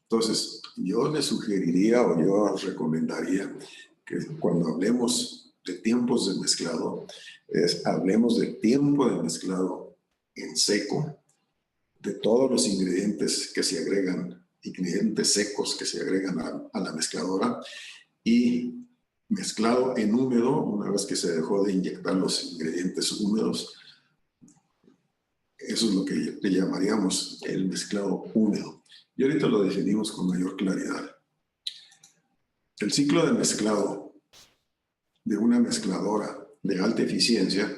Entonces, yo les sugeriría o yo recomendaría que cuando hablemos de tiempos de mezclado, hablemos de tiempo de mezclado en seco, de todos los ingredientes que se agregan, ingredientes secos que se agregan a la mezcladora, y mezclado en húmedo, una vez que se dejó de inyectar los ingredientes húmedos. Eso es lo que le llamaríamos el mezclado húmedo. Y ahorita lo definimos con mayor claridad. El ciclo de mezclado de una mezcladora de alta eficiencia,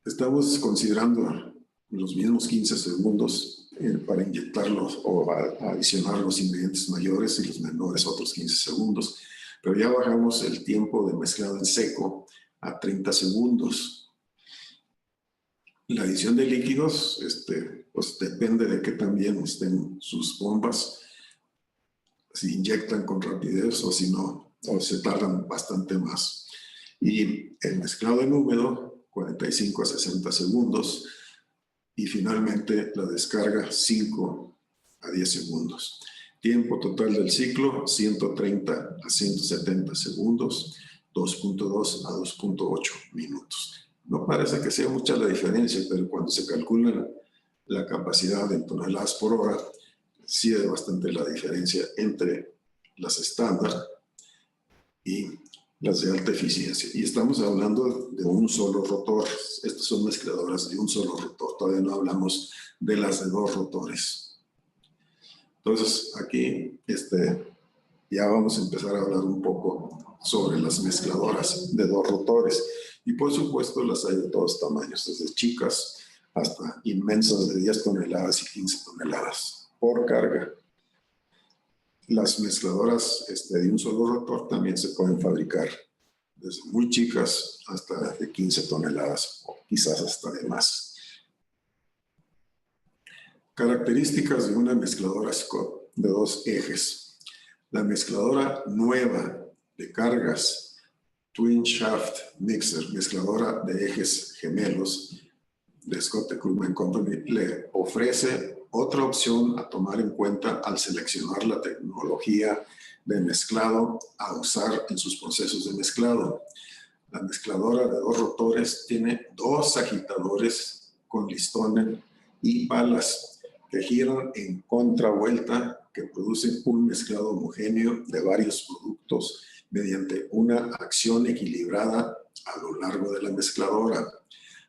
estamos considerando los mismos 15 segundos para inyectarlos o adicionar los ingredientes mayores y los menores otros 15 segundos. pero ya bajamos el tiempo de mezclado en seco a 30 segundos. La adición de líquidos, pues depende de que también estén sus bombas, si inyectan con rapidez o si no, o se tardan bastante más. Y el mezclado en húmedo, 45 a 60 segundos. Y finalmente la descarga, 5 a 10 segundos. Tiempo total del ciclo, 130 a 170 segundos, 2.2 a 2.8 minutos. No parece que sea mucha la diferencia, pero cuando se calcula la capacidad en toneladas por hora, sí hay bastante la diferencia entre las estándar y las de alta eficiencia. Y estamos hablando de un solo rotor. Estas son mezcladoras de un solo rotor. Todavía no hablamos de las de 2 rotores. Entonces, aquí ya vamos a empezar a hablar un poco sobre las mezcladoras de 2 rotores. Y por supuesto, las hay de todos tamaños, desde chicas hasta inmensas de 10 toneladas y 15 toneladas por carga. Las mezcladoras de un solo rotor también se pueden fabricar desde muy chicas hasta de 15 toneladas o quizás hasta de más. Características de una mezcladora Scott de 2 ejes. La mezcladora nueva de cargas Twin Shaft Mixer, mezcladora de ejes gemelos de Scott Equipment Company, le ofrece otra opción a tomar en cuenta al seleccionar la tecnología de mezclado a usar en sus procesos de mezclado. La mezcladora de 2 rotores tiene 2 agitadores con listones y palas que giran en contravuelta, que producen un mezclado homogéneo de varios productos mediante una acción equilibrada a lo largo de la mezcladora.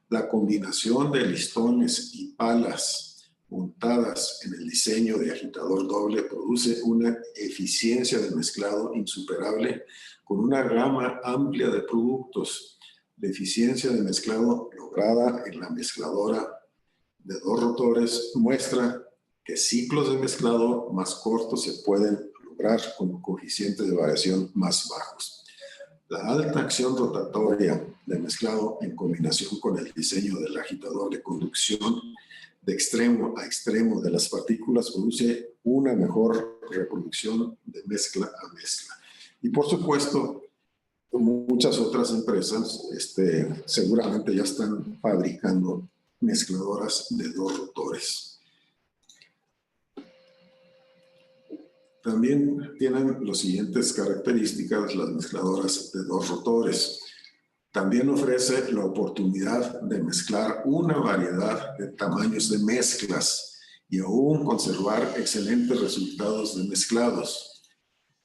La combinación de listones y palas montadas en el diseño de agitador doble produce una eficiencia de mezclado insuperable con una gama amplia de productos. La eficiencia de mezclado lograda en la mezcladora de 2 rotores muestra que ciclos de mezclado más cortos se pueden lograr con coeficientes de variación más bajos. La alta acción rotatoria de mezclado en combinación con el diseño del agitador de conducción de extremo a extremo de las partículas produce una mejor reproducción de mezcla a mezcla. Y por supuesto, muchas otras empresas seguramente ya están fabricando mezcladoras de 2 rotores. También tienen las siguientes características las mezcladoras de 2 rotores. También ofrece la oportunidad de mezclar una variedad de tamaños de mezclas y aún conservar excelentes resultados de mezclados.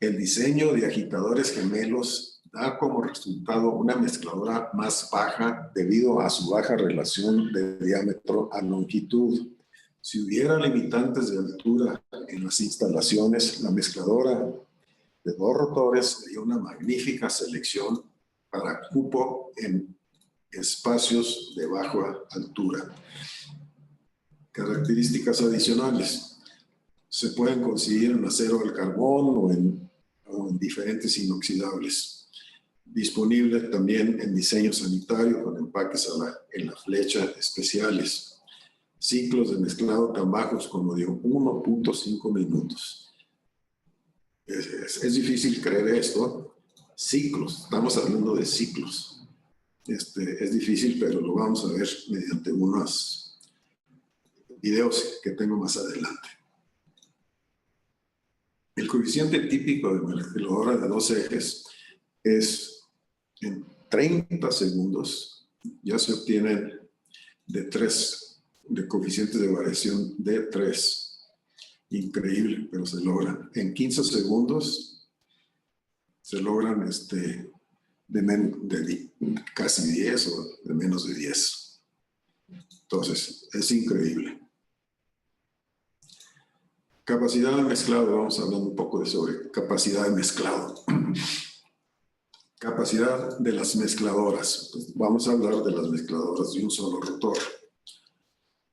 El diseño de agitadores gemelos da como resultado una mezcladora más baja debido a su baja relación de diámetro a longitud. Si hubiera limitantes de altura en las instalaciones, la mezcladora de 2 rotores sería una magnífica selección para cupo en espacios de baja altura. Características adicionales. Se pueden conseguir en acero al carbón o en diferentes inoxidables. Disponible también en diseño sanitario con empaques en la flecha especiales. Ciclos de mezclado tan bajos como de 1.5 minutos. Es difícil creer esto. Ciclos, estamos hablando de ciclos. Es difícil, pero lo vamos a ver mediante unos videos que tengo más adelante. El coeficiente típico de mezcladora de 2 ejes es en 30 segundos, ya se obtienen de coeficientes de variación de 3. Increíble, pero se logran. En 15 segundos se logran de casi 10 o de menos de 10. Entonces, es increíble. Capacidad de mezclado, vamos hablando un poco sobre capacidad de mezclado. Capacidad de las mezcladoras. Pues vamos a hablar de las mezcladoras de un solo rotor.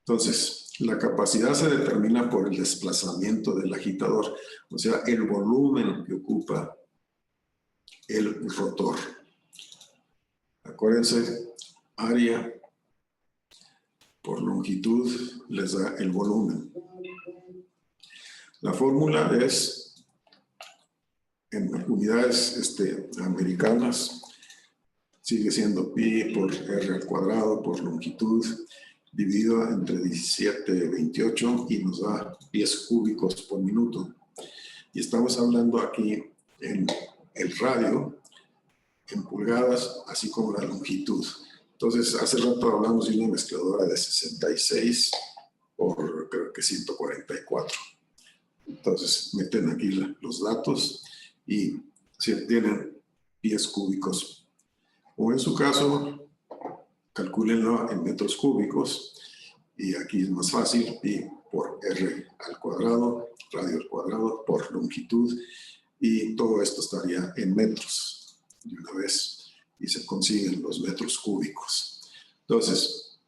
Entonces, la capacidad se determina por el desplazamiento del agitador, o sea, el volumen que ocupa el rotor. Acuérdense, área por longitud les da el volumen. La fórmula es, en unidades americanas, sigue siendo pi por r al cuadrado por longitud, dividido entre 17.28 y nos da pies cúbicos por minuto. Y estamos hablando aquí en el radio, en pulgadas, así como la longitud. Entonces, hace rato hablamos de una mezcladora de 66 por, creo que 144. Entonces, meten aquí los datos y se obtienen pies cúbicos. O en su caso, calcúlenlo en metros cúbicos. Y aquí es más fácil, pi por r al cuadrado, radio al cuadrado, por longitud. Y todo esto estaría en metros de una vez. Y se consiguen los metros cúbicos. Entonces,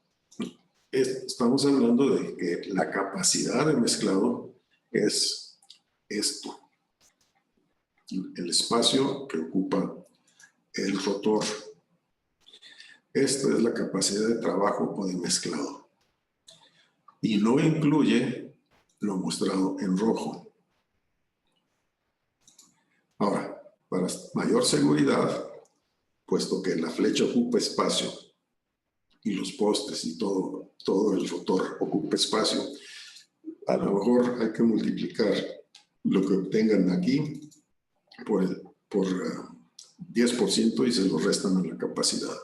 estamos hablando de que la capacidad de mezclado es esto. El espacio que ocupa el rotor. Esta es la capacidad de trabajo o de mezclado. Y no incluye lo mostrado en rojo. Ahora, para mayor seguridad, puesto que la flecha ocupa espacio y los postes y todo el rotor ocupa espacio, a lo mejor hay que multiplicar lo que obtengan aquí por 10% y se lo restan a la capacidad.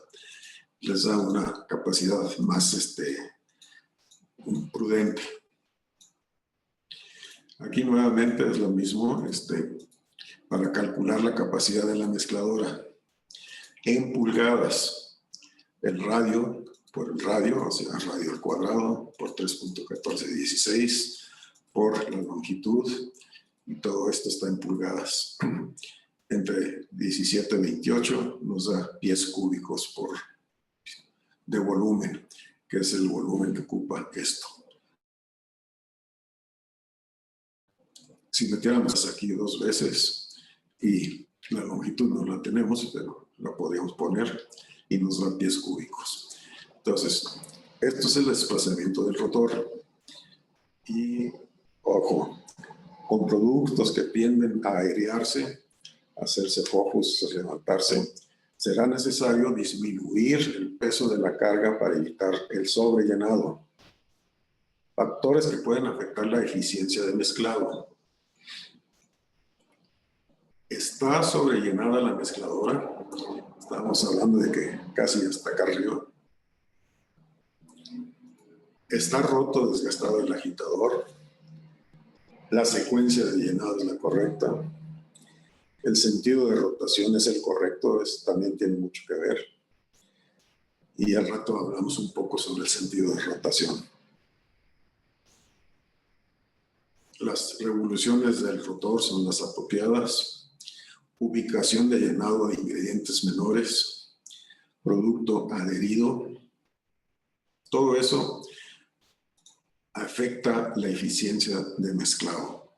Les da una capacidad más prudente. Aquí nuevamente es lo mismo para calcular la capacidad de la mezcladora. En pulgadas, el radio por el radio, o sea, radio al cuadrado por 3.1416 por la longitud, y todo esto está en pulgadas. Entre 17 y 28 nos da pies cúbicos de volumen, que es el volumen que ocupa esto. Si metiéramos aquí 2 veces y la longitud no la tenemos, pero la podríamos poner y nos da pies cúbicos. Entonces, esto es el desplazamiento del rotor. Y, ojo, con productos que tienden a airearse, a hacerse focus, a levantarse, será necesario disminuir el peso de la carga para evitar el sobrellenado. Factores que pueden afectar la eficiencia de mezclado. Está sobrellenada la mezcladora. Estamos hablando de que casi hasta acá arriba. Está roto, desgastado el agitador. La secuencia de llenado es la correcta. El sentido de rotación es el correcto, también tiene mucho que ver. Y al rato hablamos un poco sobre el sentido de rotación. Las revoluciones del rotor son las apropiadas. Ubicación de llenado de ingredientes menores. Producto adherido. Todo eso afecta la eficiencia de mezclado.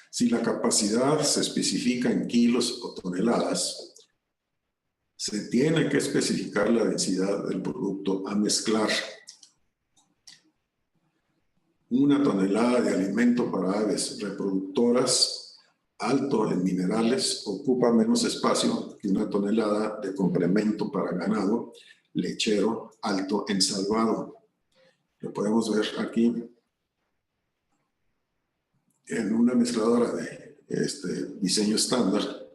Si la capacidad se especifica en kilos o toneladas, se tiene que especificar la densidad del producto a mezclar. 1 tonelada de alimento para aves reproductoras alto en minerales ocupa menos espacio que 1 tonelada de complemento para ganado lechero alto en salvado. Lo podemos ver aquí en una mezcladora de diseño estándar.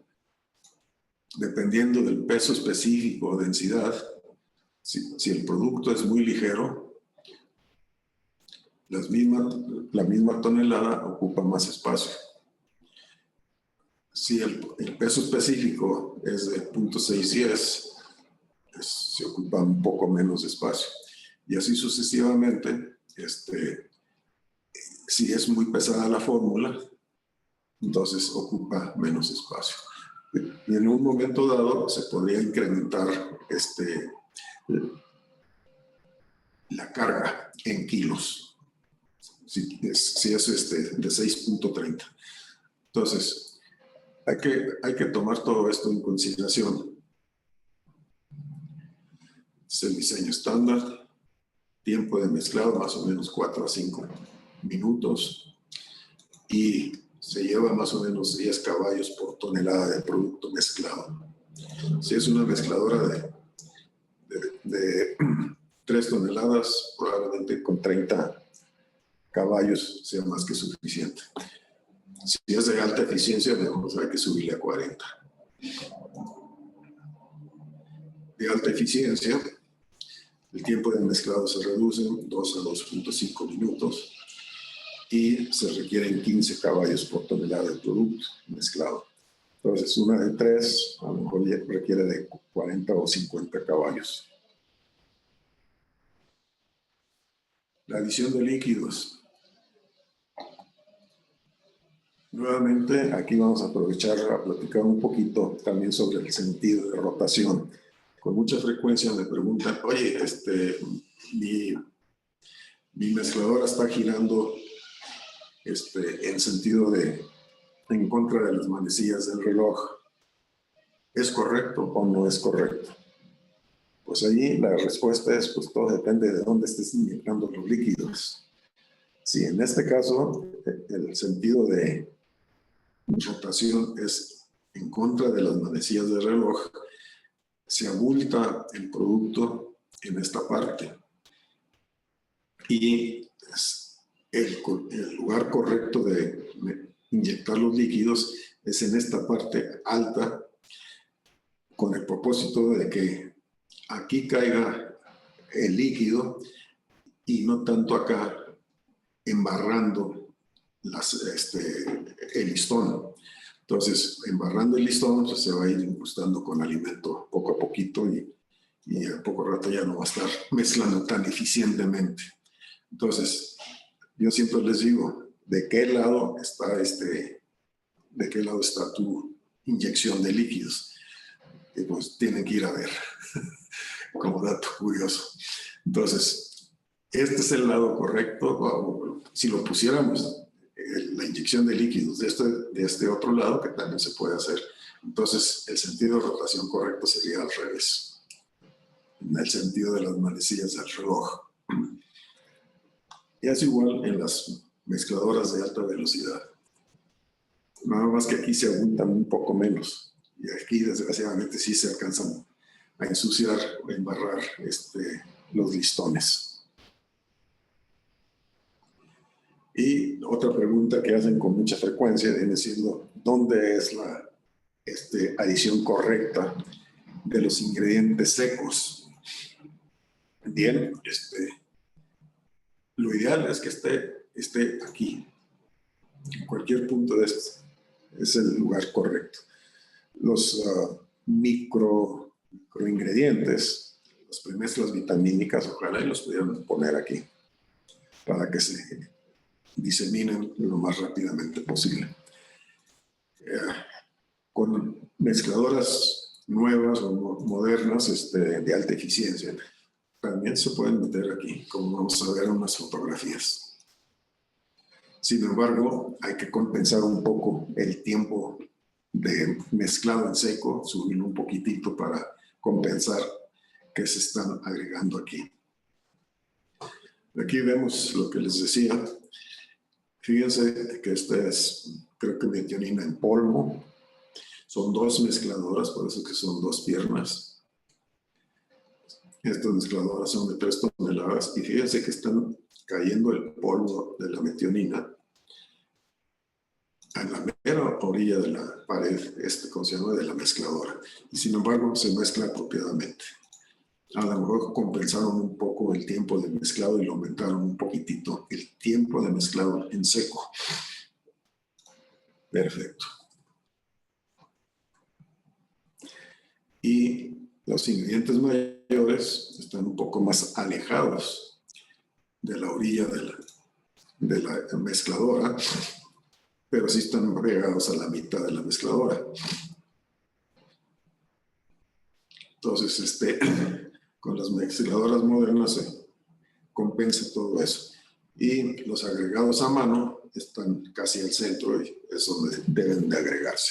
Dependiendo del peso específico o densidad, si el producto es muy ligero, la misma tonelada ocupa más espacio. Si el peso específico es de 0.610, se ocupa un poco menos espacio. Y así sucesivamente, si es muy pesada la fórmula, entonces ocupa menos espacio. Y en un momento dado se podría incrementar la carga en kilos, si es de 6.30. Entonces, Hay que tomar todo esto en consideración. Es el diseño estándar, tiempo de mezclado más o menos 4 a 5 minutos y se lleva más o menos 10 caballos por tonelada de producto mezclado. Si es una mezcladora de 3 toneladas, probablemente con 30 caballos sea más que suficiente. Si es de alta eficiencia, mejor hay que subirle a 40. De alta eficiencia, el tiempo de mezclado se reduce 2 a 2.5 minutos y se requieren 15 caballos por tonelada de producto mezclado. Entonces, una de 3 a lo mejor ya requiere de 40 o 50 caballos. La adición de líquidos. Nuevamente, aquí vamos a aprovechar a platicar un poquito también sobre el sentido de rotación. Con mucha frecuencia me preguntan, oye, mi mezcladora está girando en sentido en contra de las manecillas del reloj. ¿Es correcto o no es correcto? Pues ahí la respuesta es, pues todo depende de dónde estés inyectando los líquidos. Si en este caso el sentido de rotación es en contra de las manecillas del reloj, se abulta el producto en esta parte y el lugar correcto de inyectar los líquidos es en esta parte alta, con el propósito de que aquí caiga el líquido y no tanto acá embarrando el listón. Entonces, embarrando el listón, pues se va a ir incrustando con alimento poco a poquito y a poco rato ya no va a estar mezclando tan eficientemente. Entonces, yo siempre les digo, ¿de qué lado está tu inyección de líquidos? Y pues tienen que ir a ver, como dato curioso. Entonces, este es el lado correcto. Si lo pusiéramos la inyección de líquidos de este otro lado, que también se puede hacer, entonces el sentido de rotación correcto sería al revés, en el sentido de las manecillas del reloj. Y es igual en las mezcladoras de alta velocidad. Nada más que aquí se abundan un poco menos. Y aquí, desgraciadamente, sí se alcanzan a ensuciar o embarrar los listones. Y otra pregunta que hacen con mucha frecuencia viene siendo, ¿dónde es la adición correcta de los ingredientes secos? Bien, lo ideal es que esté aquí. En cualquier punto de este es el lugar correcto. Los microingredientes, las premezclas vitamínicas, ojalá y los pudieran poner aquí para que se diseminen lo más rápidamente posible. Con mezcladoras nuevas o modernas de alta eficiencia, también se pueden meter aquí, como vamos a ver en unas fotografías. Sin embargo, hay que compensar un poco el tiempo de mezclado en seco, subirlo un poquitito para compensar que se están agregando aquí. Aquí vemos lo que les decía. Fíjense que esta es, creo que metionina en polvo. Son 2 mezcladoras, por eso que son 2 piernas. Estas mezcladoras son de 3 toneladas y fíjense que están cayendo el polvo de la metionina a la mera orilla de la pared, ¿cómo se llama?, de la mezcladora. Y sin embargo, se mezcla apropiadamente. A lo mejor compensaron un poco el tiempo de mezclado y lo aumentaron un poquitito el tiempo de mezclado en seco. Perfecto. Y los ingredientes mayores están un poco más alejados de la orilla de la mezcladora, pero sí están pegados a la mitad de la mezcladora. Entonces, con las mezcladoras modernas se compensa todo eso. Y los agregados a mano están casi al centro y es donde deben de agregarse.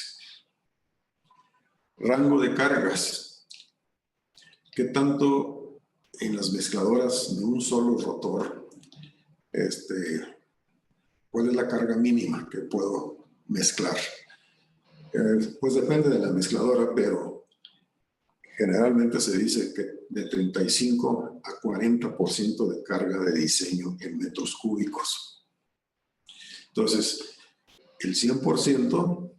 Rango de cargas. ¿Qué tanto en las mezcladoras de un solo rotor, cuál es la carga mínima que puedo mezclar? Pues depende de la mezcladora, pero generalmente se dice que de 35 a 40% de carga de diseño en metros cúbicos. Entonces, el 100%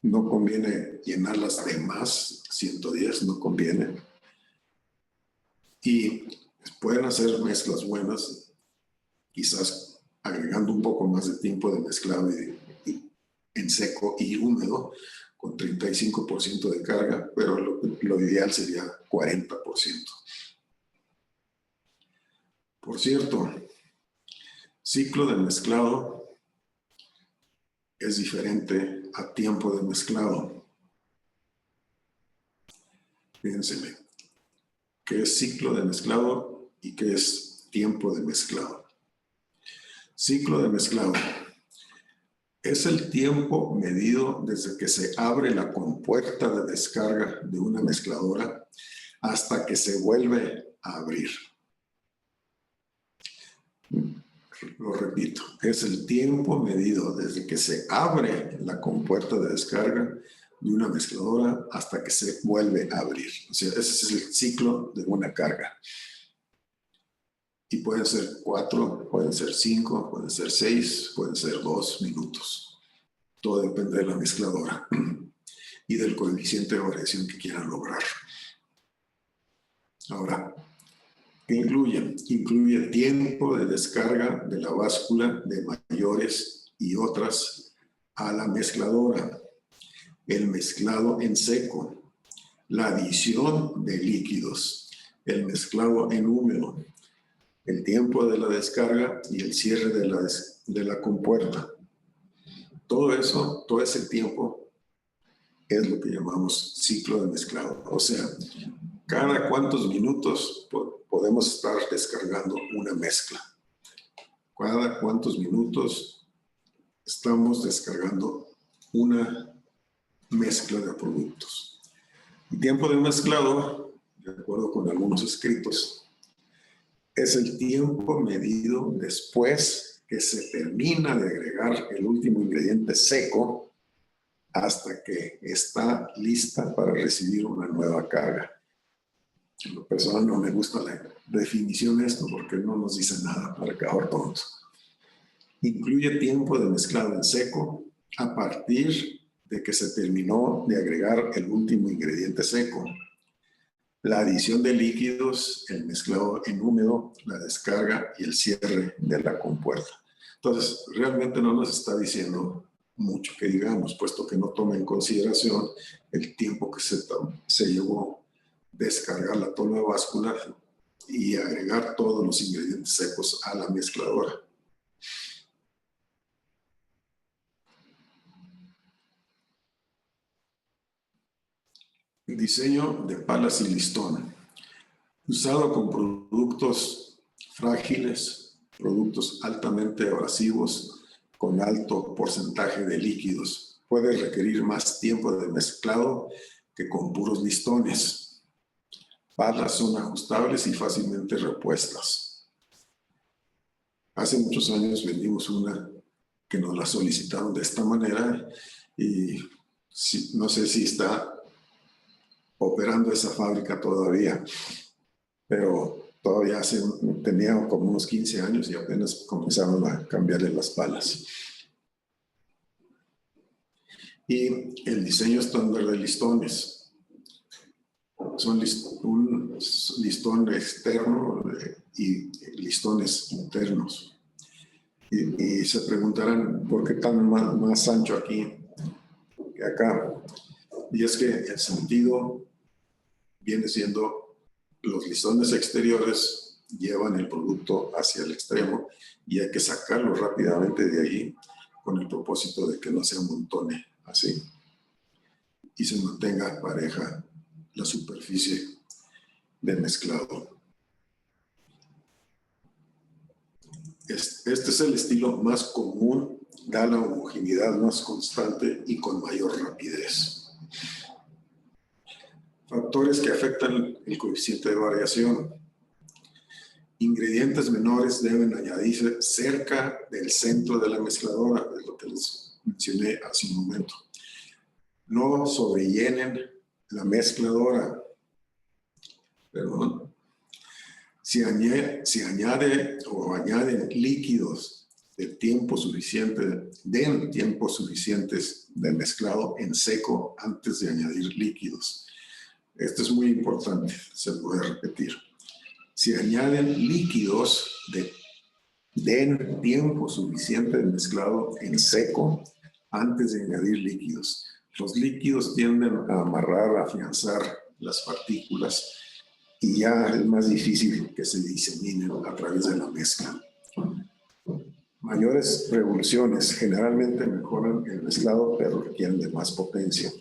no conviene llenarlas de más, 110 no conviene. Y pueden hacer mezclas buenas, quizás agregando un poco más de tiempo de mezclado en seco y húmedo, con 35% de carga, pero lo ideal sería 40%. Por cierto, ciclo de mezclado es diferente a tiempo de mezclado. Fíjense, ¿qué es ciclo de mezclado y qué es tiempo de mezclado? Ciclo de mezclado es el tiempo medido desde que se abre la compuerta de descarga de una mezcladora hasta que se vuelve a abrir. Lo repito, es el tiempo medido desde que se abre la compuerta de descarga de una mezcladora hasta que se vuelve a abrir. O sea, ese es el ciclo de una carga. Y pueden ser 4, pueden ser 5, pueden ser 6, pueden ser 2 minutos. Todo depende de la mezcladora y del coeficiente de variación que quieran lograr. Ahora, ¿qué incluye? Incluye tiempo de descarga de la báscula de mayores y otras a la mezcladora, el mezclado en seco, la adición de líquidos, el mezclado en húmedo, el tiempo de la descarga y el cierre de la compuerta. Todo eso, todo ese tiempo es lo que llamamos ciclo de mezclado. O sea, cada cuántos minutos podemos estar descargando una mezcla. Cada cuántos minutos estamos descargando una mezcla de productos. El tiempo de mezclado, de acuerdo con algunos escritos, es el tiempo medido después que se termina de agregar el último ingrediente seco hasta que está lista para recibir una nueva carga. En lo personal no me gusta la definición de esto porque no nos dice nada para acabar tonto. Incluye tiempo de mezclado en seco a partir de que se terminó de agregar el último ingrediente seco, la adición de líquidos, el mezclado en húmedo, la descarga y el cierre de la compuerta. Entonces, realmente no nos está diciendo mucho que digamos, puesto que no toma en consideración el tiempo que se llevó descargar la toma de báscula y agregar todos los ingredientes secos a la mezcladora. Diseño de palas y listón. Usado con productos frágiles, productos altamente abrasivos, con alto porcentaje de líquidos. Puede requerir más tiempo de mezclado que con puros listones. Palas son ajustables y fácilmente repuestas. Hace muchos años vendimos una que nos la solicitaron de esta manera y no sé si está operando esa fábrica todavía, pero todavía tenía como unos 15 años y apenas comenzaron a cambiarle las palas. Y el diseño estándar de listones. Son un listón externo y listones internos. Y se preguntarán por qué tan más ancho aquí que acá. Y es que el sentido viene siendo los listones exteriores llevan el producto hacia el extremo y hay que sacarlo rápidamente de ahí con el propósito de que no se amontone así y se mantenga pareja la superficie de mezclado. Este es el estilo más común, da la homogeneidad más constante y con mayor rapidez. Factores que afectan el coeficiente de variación. Ingredientes menores deben añadirse cerca del centro de la mezcladora, es lo que les mencioné hace un momento. No sobrellenen la mezcladora. Perdón. Si añaden líquidos den tiempos suficientes de mezclado en seco antes de añadir líquidos. Esto es muy importante, se lo voy a repetir. Si añaden líquidos, den tiempo suficiente de mezclado en seco antes de añadir líquidos. Los líquidos tienden a amarrar, a afianzar las partículas y ya es más difícil que se diseminen a través de la mezcla. Mayores revoluciones generalmente mejoran el mezclado, pero requieren de más potencia.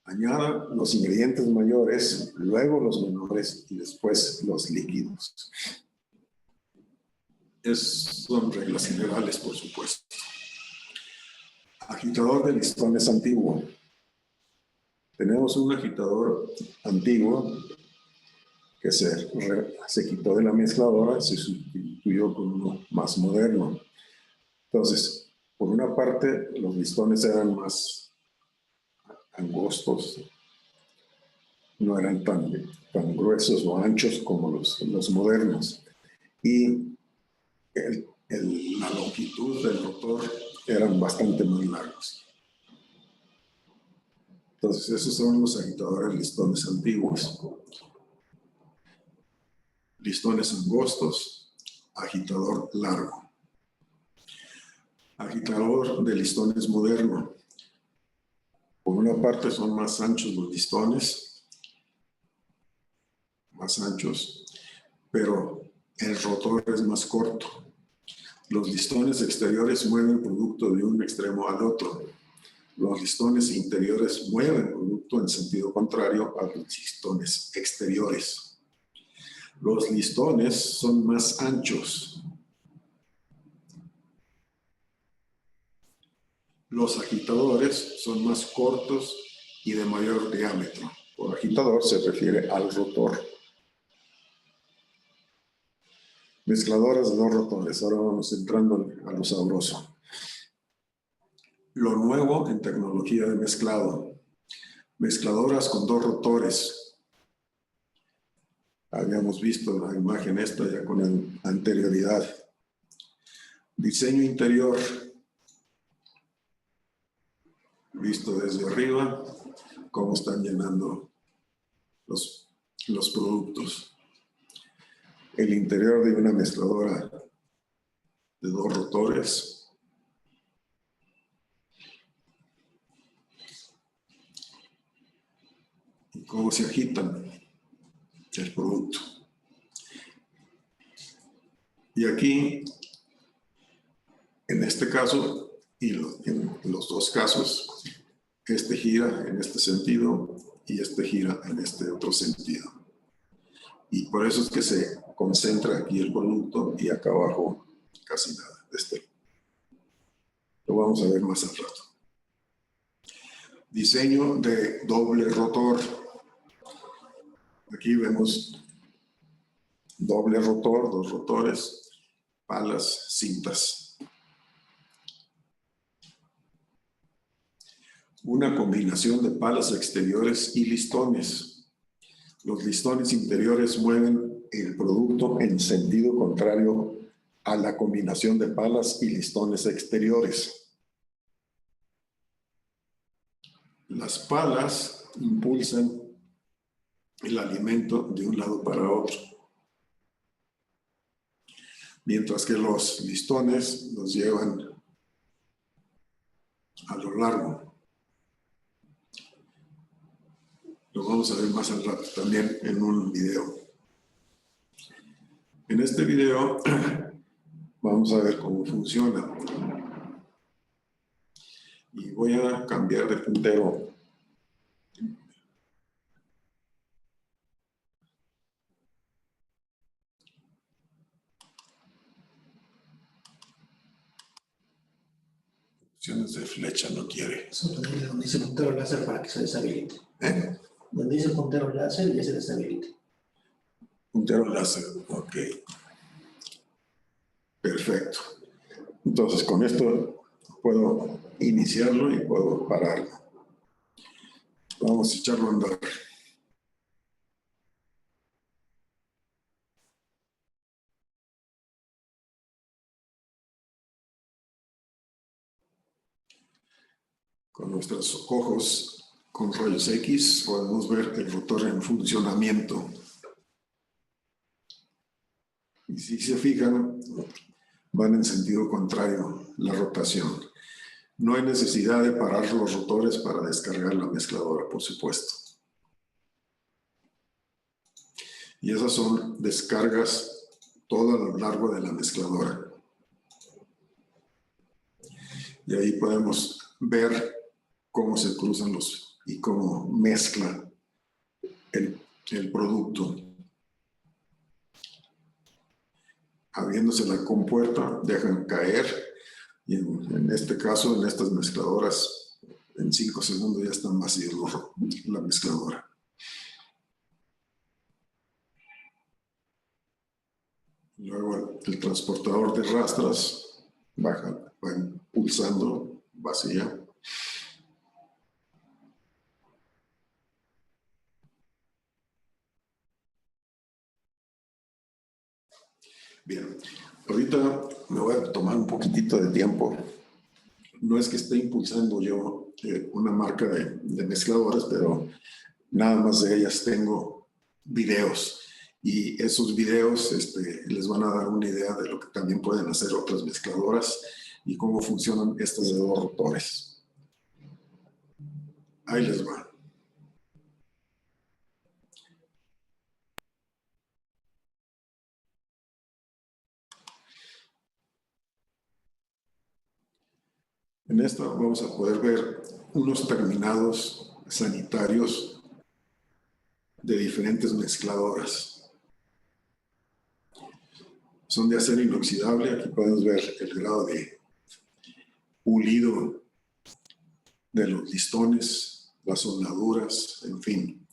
Añada los ingredientes mayores, luego los menores y después los líquidos. Son reglas generales, por supuesto. Agitador de listones antiguo. Tenemos un agitador antiguo que se quitó de la mezcladora, se sustituyó con uno más moderno. Entonces, por una parte, los listones eran más angostos, no eran tan gruesos o anchos como los modernos. Y la longitud del rotor eran bastante más largos. Entonces, esos son los agitadores listones antiguos. Listones angostos, agitador largo. Agitador de listones moderno. Por una parte son más anchos los listones, más anchos, pero el rotor es más corto. Los listones exteriores mueven producto de un extremo al otro. Los listones interiores mueven producto en sentido contrario a los listones exteriores. Los listones son más anchos. Los agitadores son más cortos y de mayor diámetro. Por agitador se refiere al rotor. Mezcladoras de dos rotores. Ahora vamos entrando a lo sabroso. Lo nuevo en tecnología de mezclado. Mezcladoras con dos rotores. Habíamos visto la imagen esta ya con anterioridad. Diseño interior. Visto desde arriba, cómo están llenando los productos. El interior de una mezcladora de dos rotores. Y cómo se agitan el producto. Y aquí, en este caso, y en los dos casos, este gira en este sentido y este gira en este otro sentido. Y por eso es que se concentra aquí el producto y acá abajo casi nada. Lo vamos a ver más al rato. Diseño de doble rotor. Aquí vemos doble rotor, dos rotores, palas, cintas. Una combinación de palas exteriores y listones. Los listones interiores mueven el producto en sentido contrario a la combinación de palas y listones exteriores. Las palas impulsan el alimento de un lado para otro, mientras que los listones los llevan a lo largo. Lo vamos a ver más al rato también en un video. En este video vamos a ver cómo funciona. Y voy a cambiar de puntero. Opciones de flecha no quiere. Eso también donde dice puntero láser para que se deshabilite. ¿Eh? Donde dice puntero láser y ya se deshabilita. Puntero láser, ok. Perfecto. Entonces, con esto puedo iniciarlo y puedo pararlo. Vamos a echarlo a andar. Con nuestros ojos con rayos X podemos ver el rotor en funcionamiento. Y si se fijan, van en sentido contrario la rotación. No hay necesidad de parar los rotores para descargar la mezcladora, por supuesto. Y esas son descargas todo a lo largo de la mezcladora. Y ahí podemos ver cómo se cruzan los y cómo mezcla el producto. Abriéndose la compuerta, dejan caer y en este caso, en estas mezcladoras, en 5 segundos ya están vacíos la mezcladora. Luego el transportador de rastras va impulsando, vacía. Bien, ahorita me voy a tomar un poquitito de tiempo. No es que esté impulsando yo una marca de mezcladoras, pero nada más de ellas tengo videos. Y esos videos les van a dar una idea de lo que también pueden hacer otras mezcladoras y cómo funcionan estas de 2 rotores. Ahí les va. En esta vamos a poder ver unos terminados sanitarios de diferentes mezcladoras. Son de acero inoxidable. Aquí podemos ver el grado de pulido de los listones, las soldaduras, en fin.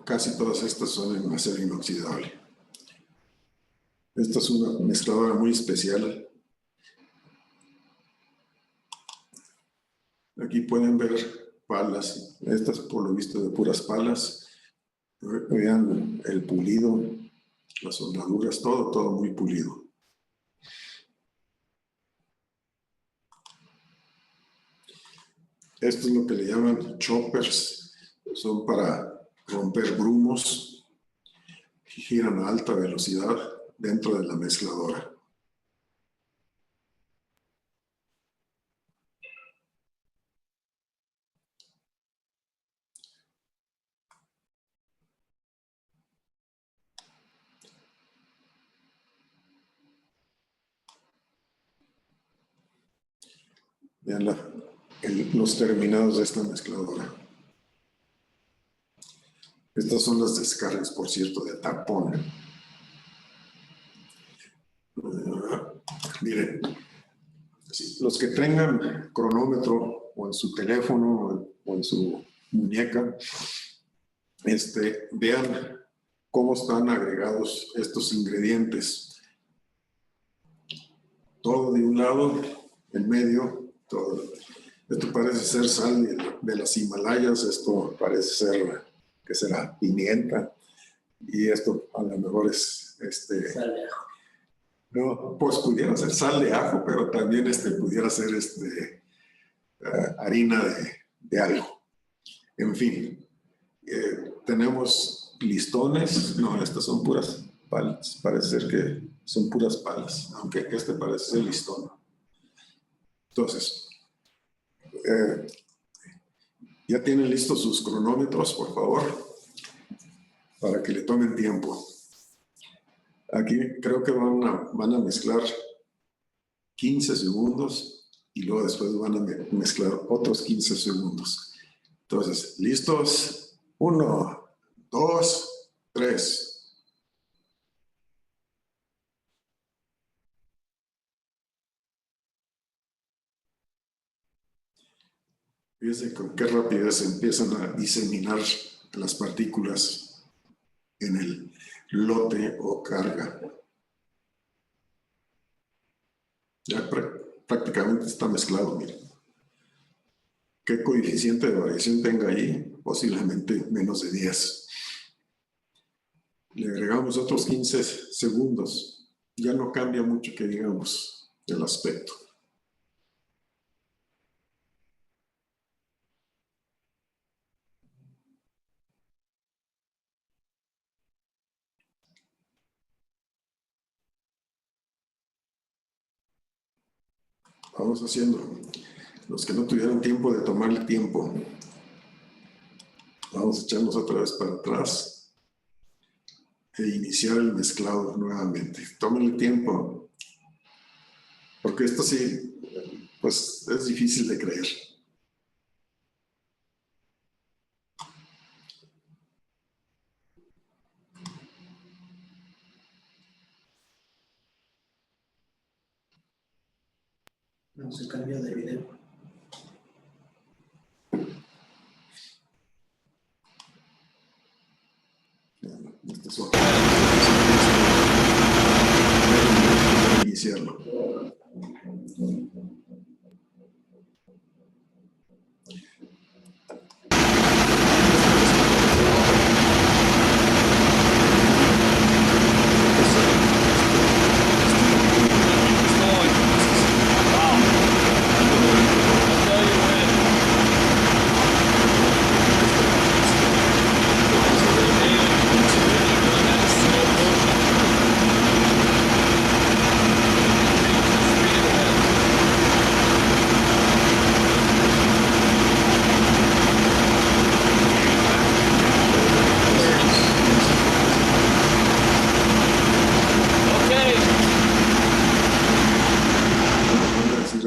Casi todas estas son en acero inoxidable. Esta es una mezcladora muy especial. Aquí pueden ver palas. Estas por lo visto de puras palas. Vean el pulido, las soldaduras, todo muy pulido. Esto es lo que le llaman choppers. Son para romper grumos que giran a alta velocidad dentro de la mezcladora. Vean los terminados de esta mezcladora. Estas son las descargas, por cierto, de tapón. Miren, los que tengan cronómetro o en su teléfono o en su muñeca, vean cómo están agregados estos ingredientes. Todo de un lado, en medio, todo. Esto parece ser sal de las Himalayas, esto parece ser, ¿qué será? Pimienta. Y esto a lo mejor es Sal de ajo. No, pues pudiera ser sal de ajo, pero también pudiera ser harina de algo. En fin, tenemos listones. No, estas son puras palas. Parece ser que son puras palas, aunque parece ser listón. Entonces, ya tienen listos sus cronómetros, por favor, para que le tomen tiempo. Aquí creo que van a mezclar 15 segundos y luego después van a mezclar otros 15 segundos. Entonces, ¿listos? 1, 2, 3. Fíjense con qué rapidez empiezan a diseminar las partículas en el lote o carga. Ya prácticamente está mezclado, miren. ¿Qué coeficiente de variación tenga ahí? Posiblemente menos de 10. Le agregamos otros 15 segundos. Ya no cambia mucho que digamos el aspecto. Vamos haciendo. Los que no tuvieron tiempo de tomar el tiempo, vamos a echarnos otra vez para atrás e iniciar el mezclado nuevamente. Tómenle tiempo, porque esto sí, pues es difícil de creer. No se cambia de video. Este es otro. Iniciarlo.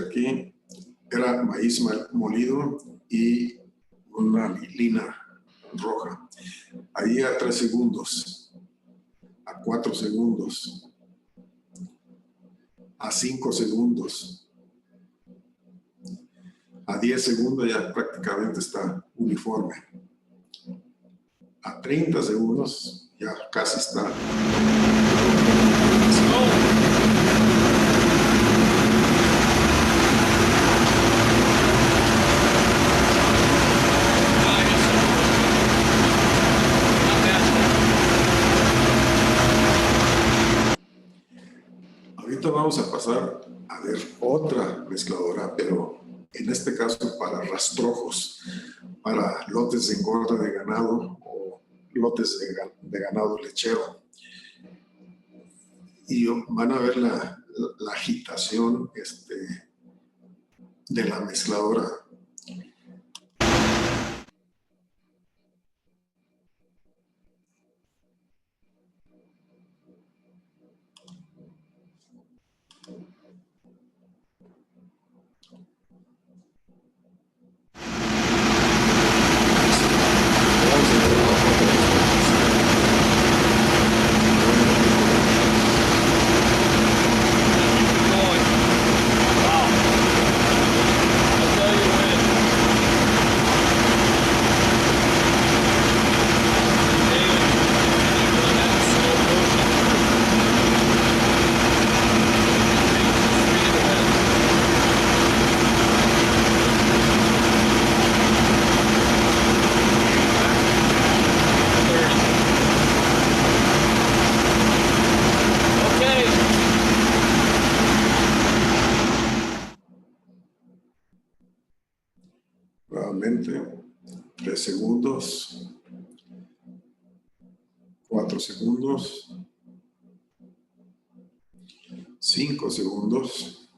Aquí era maíz molido y una lina roja. Ahí a 3 segundos, a 4 segundos, a 5 segundos, a 10 segundos ya prácticamente está uniforme. A 30 segundos ya casi está. Ahorita vamos a pasar a ver otra mezcladora, pero en este caso para rastrojos, para lotes de engorda de ganado o lotes de ganado lechero. Y van a ver la agitación de la mezcladora. Nuevamente, 3 segundos, 4 segundos, 5 segundos,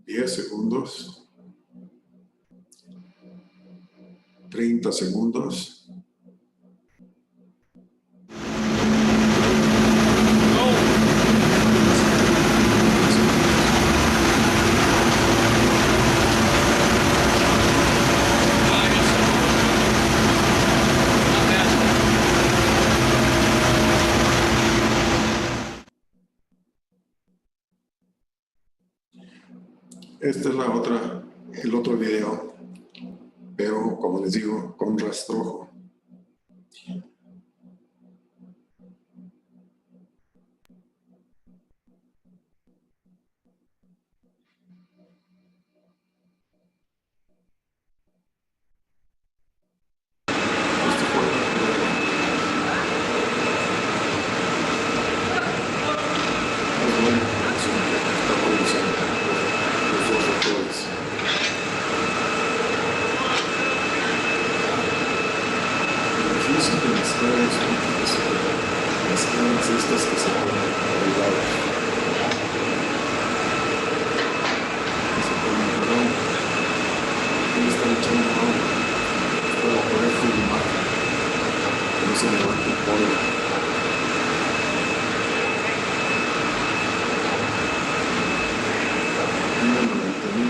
10 segundos, 30 segundos. Esta es la otra el otro video, pero como les digo, con rastrojo.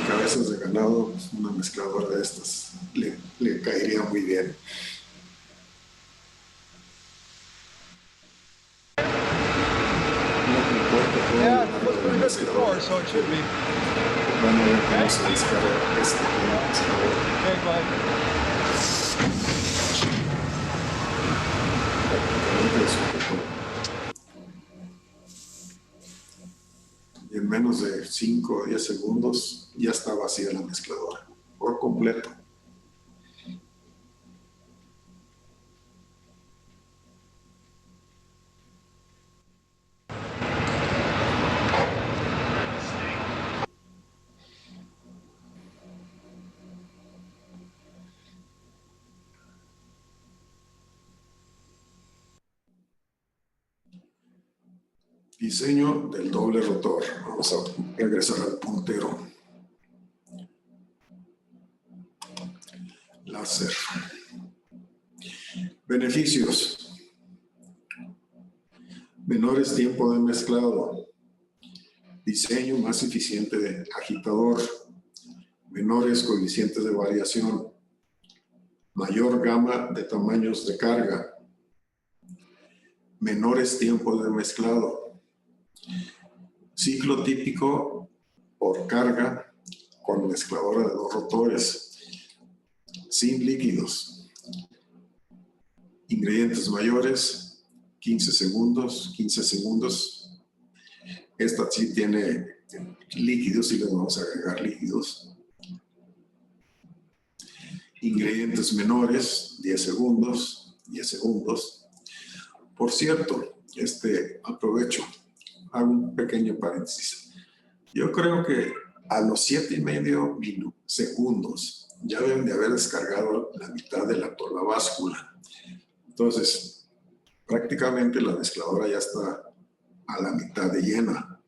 Cabezas de ganado, una mezcladora de estas le caería muy bien. Yeah, it looks pretty good before, so it should be. Van a ver cómo se descarga este mezclador. Okay, Mike. Y en menos de 5 o 10 segundos ya está vacía la mezcladora por completo. Diseño del doble rotor. Vamos a regresar al puntero. Láser. Beneficios. Menores tiempo de mezclado. Diseño más eficiente de agitador. Menores coeficientes de variación. Mayor gama de tamaños de carga. Menores tiempos de mezclado. Ciclo típico por carga con mezcladora de 2 rotores, sin líquidos. Ingredientes mayores, 15 segundos, 15 segundos. Esta sí tiene líquidos y le vamos a agregar líquidos. Ingredientes menores, 10 segundos, 10 segundos. Por cierto, aprovecho. Hago un pequeño paréntesis. Yo creo que a los 7,5 segundos ya deben de haber descargado la mitad de la báscula. Entonces, prácticamente la mezcladora ya está a la mitad de llena.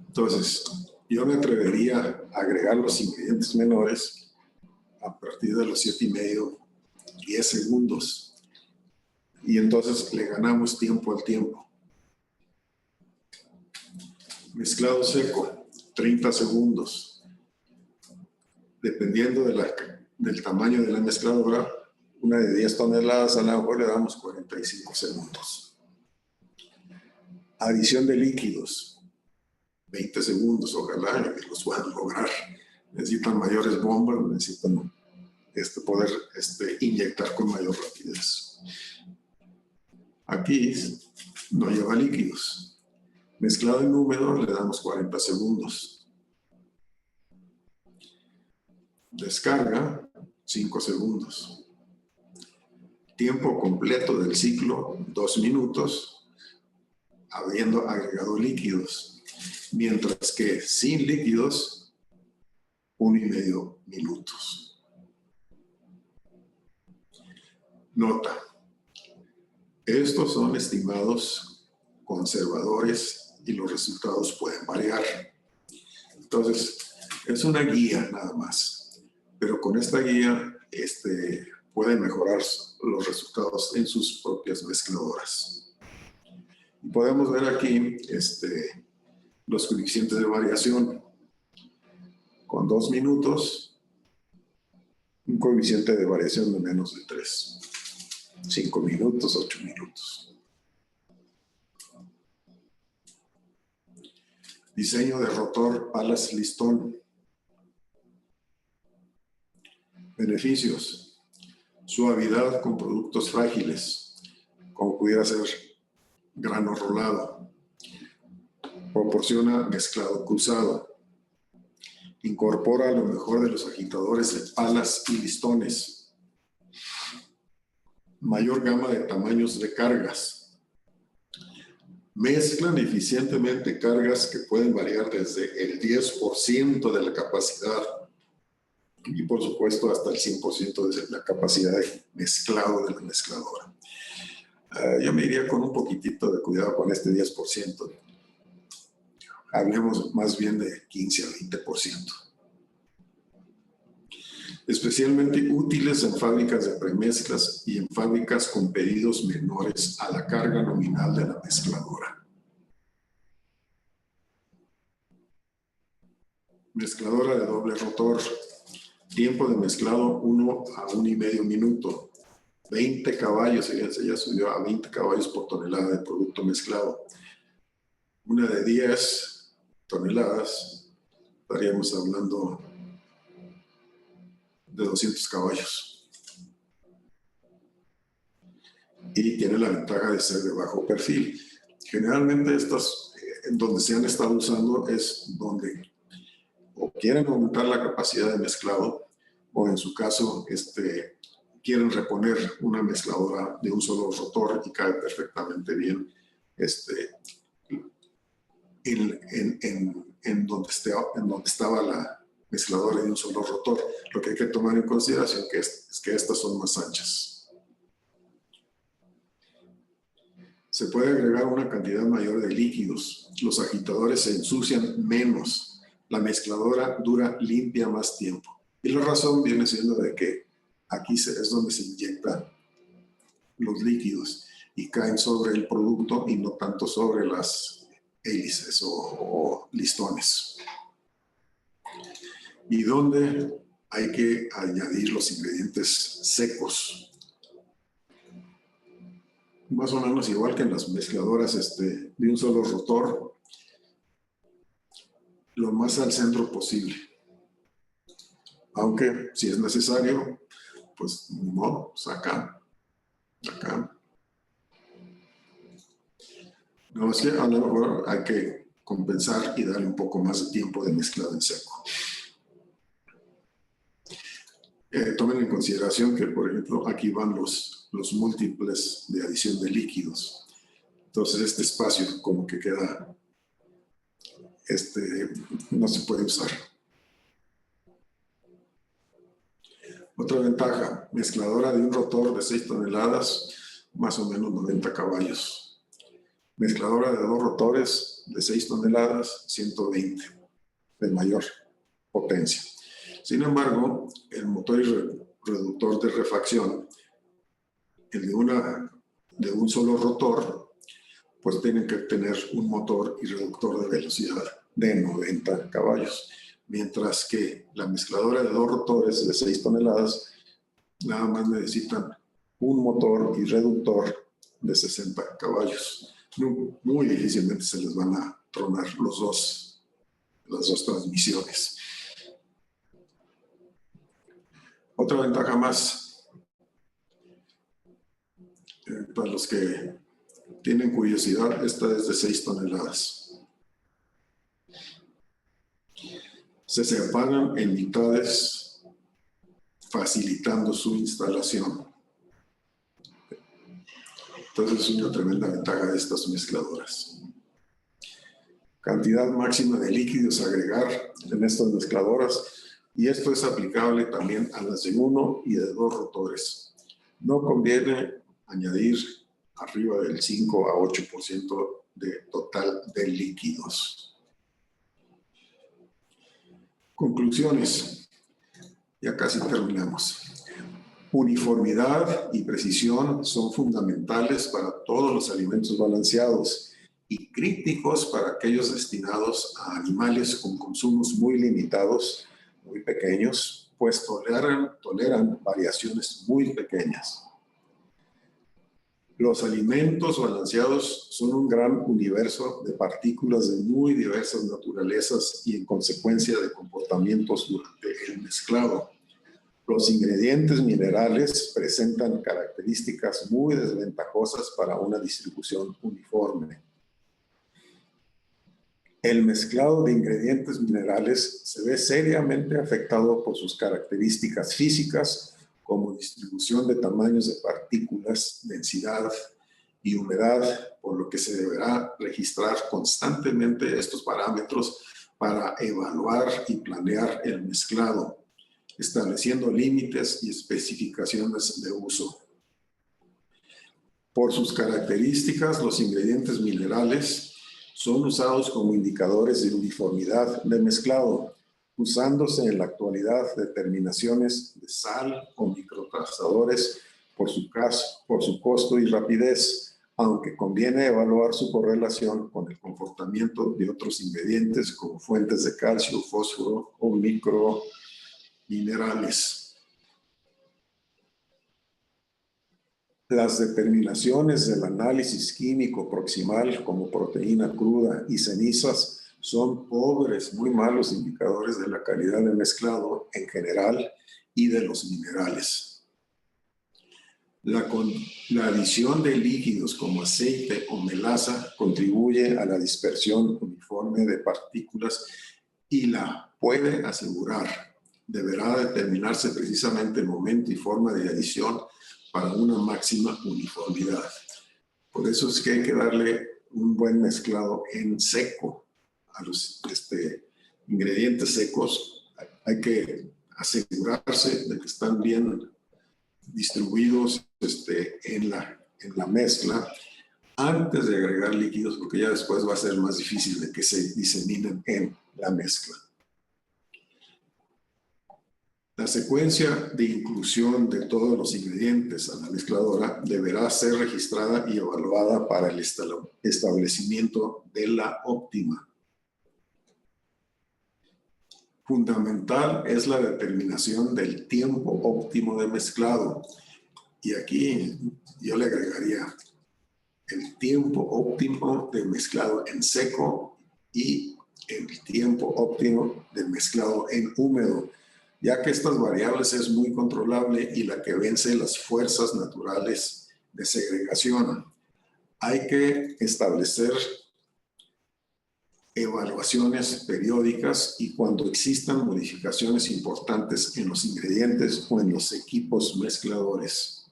Entonces, yo me atrevería a agregar los ingredientes menores a partir de los 7,5, 10 segundos. Y entonces le ganamos tiempo al tiempo. Mezclado seco, 30 segundos. Dependiendo del tamaño de la mezcladora, una de 10 toneladas, a lo mejor le damos 45 segundos. Adición de líquidos, 20 segundos, ojalá que los puedan lograr. Necesitan mayores bombas, necesitan poder inyectar con mayor rapidez. Aquí no lleva líquidos. Mezclado en húmedo le damos 40 segundos. Descarga, 5 segundos. Tiempo completo del ciclo, 2 minutos, habiendo agregado líquidos. Mientras que sin líquidos, 1,5 minutos. Nota. Estos son estimados conservadores y los resultados pueden variar. Entonces, es una guía nada más. Pero con esta guía pueden mejorar los resultados en sus propias mezcladoras. Y podemos ver aquí los coeficientes de variación. Con 2 minutos, un coeficiente de variación de menos de 3. 5 minutos, 8 minutos. Diseño de rotor palas listón. Beneficios: suavidad con productos frágiles, como pudiera ser grano rolado. Proporciona mezclado cruzado. Incorpora lo mejor de los agitadores de palas y listones. Mayor gama de tamaños de cargas. Mezclan eficientemente cargas que pueden variar desde el 10% de la capacidad y, por supuesto, hasta el 100% de la capacidad de mezclado de la mezcladora. Yo me iría con un poquitito de cuidado con este 10%. Hablemos más bien de 15 a 20%. Especialmente útiles en fábricas de premezclas y en fábricas con pedidos menores a la carga nominal de la mezcladora. Mezcladora de doble rotor. Tiempo de mezclado 1 a 1,5 minutos. 20 caballos, fíjense, ya subió a 20 caballos por tonelada de producto mezclado. Una de 10 toneladas, estaríamos hablando de 200 caballos. Y tiene la ventaja de ser de bajo perfil. Generalmente estas, en donde se han estado usando, es donde o quieren aumentar la capacidad de mezclado, o en su caso, quieren reponer una mezcladora de un solo rotor y cae perfectamente bien en donde estaba la mezcladora de un solo rotor. Lo que hay que tomar en consideración es que estas son más anchas. Se puede agregar una cantidad mayor de líquidos. Los agitadores se ensucian menos. La mezcladora dura limpia más tiempo. Y la razón viene siendo de que aquí es donde se inyectan los líquidos y caen sobre el producto y no tanto sobre las hélices o listones. Y donde hay que añadir los ingredientes secos. Más o menos igual que en las mezcladoras de un solo rotor, lo más al centro posible. Aunque si es necesario, pues no, acá. No, es que a lo mejor hay que compensar y darle un poco más de tiempo de mezclado en seco. Tomen en consideración que, por ejemplo, aquí van los múltiples de adición de líquidos. Entonces este espacio como que queda, no se puede usar. Otra ventaja, mezcladora de un rotor de 6 toneladas, más o menos 90 caballos. Mezcladora de 2 rotores de 6 toneladas, 120, de mayor potencia. Sin embargo, el motor y reductor de refacción, el de un solo rotor, pues tienen que tener un motor y reductor de velocidad de 90 caballos. Mientras que la mezcladora de 2 rotores de 6 toneladas nada más necesitan un motor y reductor de 60 caballos. Muy difícilmente se les van a tronar las dos transmisiones. Otra ventaja más, para los que tienen curiosidad, esta es de 6 toneladas. Se separan en mitades, facilitando su instalación. Entonces es una tremenda ventaja de estas mezcladoras. Cantidad máxima de líquidos a agregar en estas mezcladoras, y esto es aplicable también a las de 1 y de 2 rotores. No conviene añadir arriba del 5 a 8% de total de líquidos. Conclusiones. Ya casi terminamos. Uniformidad y precisión son fundamentales para todos los alimentos balanceados y críticos para aquellos destinados a animales con consumos muy limitados, muy pequeños, pues toleran variaciones muy pequeñas. Los alimentos balanceados son un gran universo de partículas de muy diversas naturalezas y en consecuencia de comportamientos durante el mezclado. Los ingredientes minerales presentan características muy desventajosas para una distribución uniforme. El mezclado de ingredientes minerales se ve seriamente afectado por sus características físicas, como distribución de tamaños de partículas, densidad y humedad, por lo que se deberá registrar constantemente estos parámetros para evaluar y planear el mezclado, estableciendo límites y especificaciones de uso. Por sus características, los ingredientes minerales son usados como indicadores de uniformidad de mezclado, usándose en la actualidad determinaciones de sal o microtrazadores por su costo y rapidez, aunque conviene evaluar su correlación con el comportamiento de otros ingredientes como fuentes de calcio, fósforo o microminerales. Las determinaciones del análisis químico proximal como proteína cruda y cenizas son pobres, muy malos indicadores de la calidad del mezclado en general y de los minerales. La adición de líquidos como aceite o melaza contribuye a la dispersión uniforme de partículas y la puede asegurar. Deberá determinarse precisamente el momento y forma de adición para una máxima uniformidad. Por eso es que hay que darle un buen mezclado en seco a los ingredientes secos. Hay que asegurarse de que están bien distribuidos en la mezcla antes de agregar líquidos, porque ya después va a ser más difícil de que se diseminen en la mezcla. La secuencia de inclusión de todos los ingredientes a la mezcladora deberá ser registrada y evaluada para el establecimiento de la óptima. Fundamental es la determinación del tiempo óptimo de mezclado. Y aquí yo le agregaría el tiempo óptimo de mezclado en seco y el tiempo óptimo de mezclado en húmedo, ya que estas variables es muy controlable y la que vence las fuerzas naturales de segregación. Hay que establecer evaluaciones periódicas y cuando existan modificaciones importantes en los ingredientes o en los equipos mezcladores.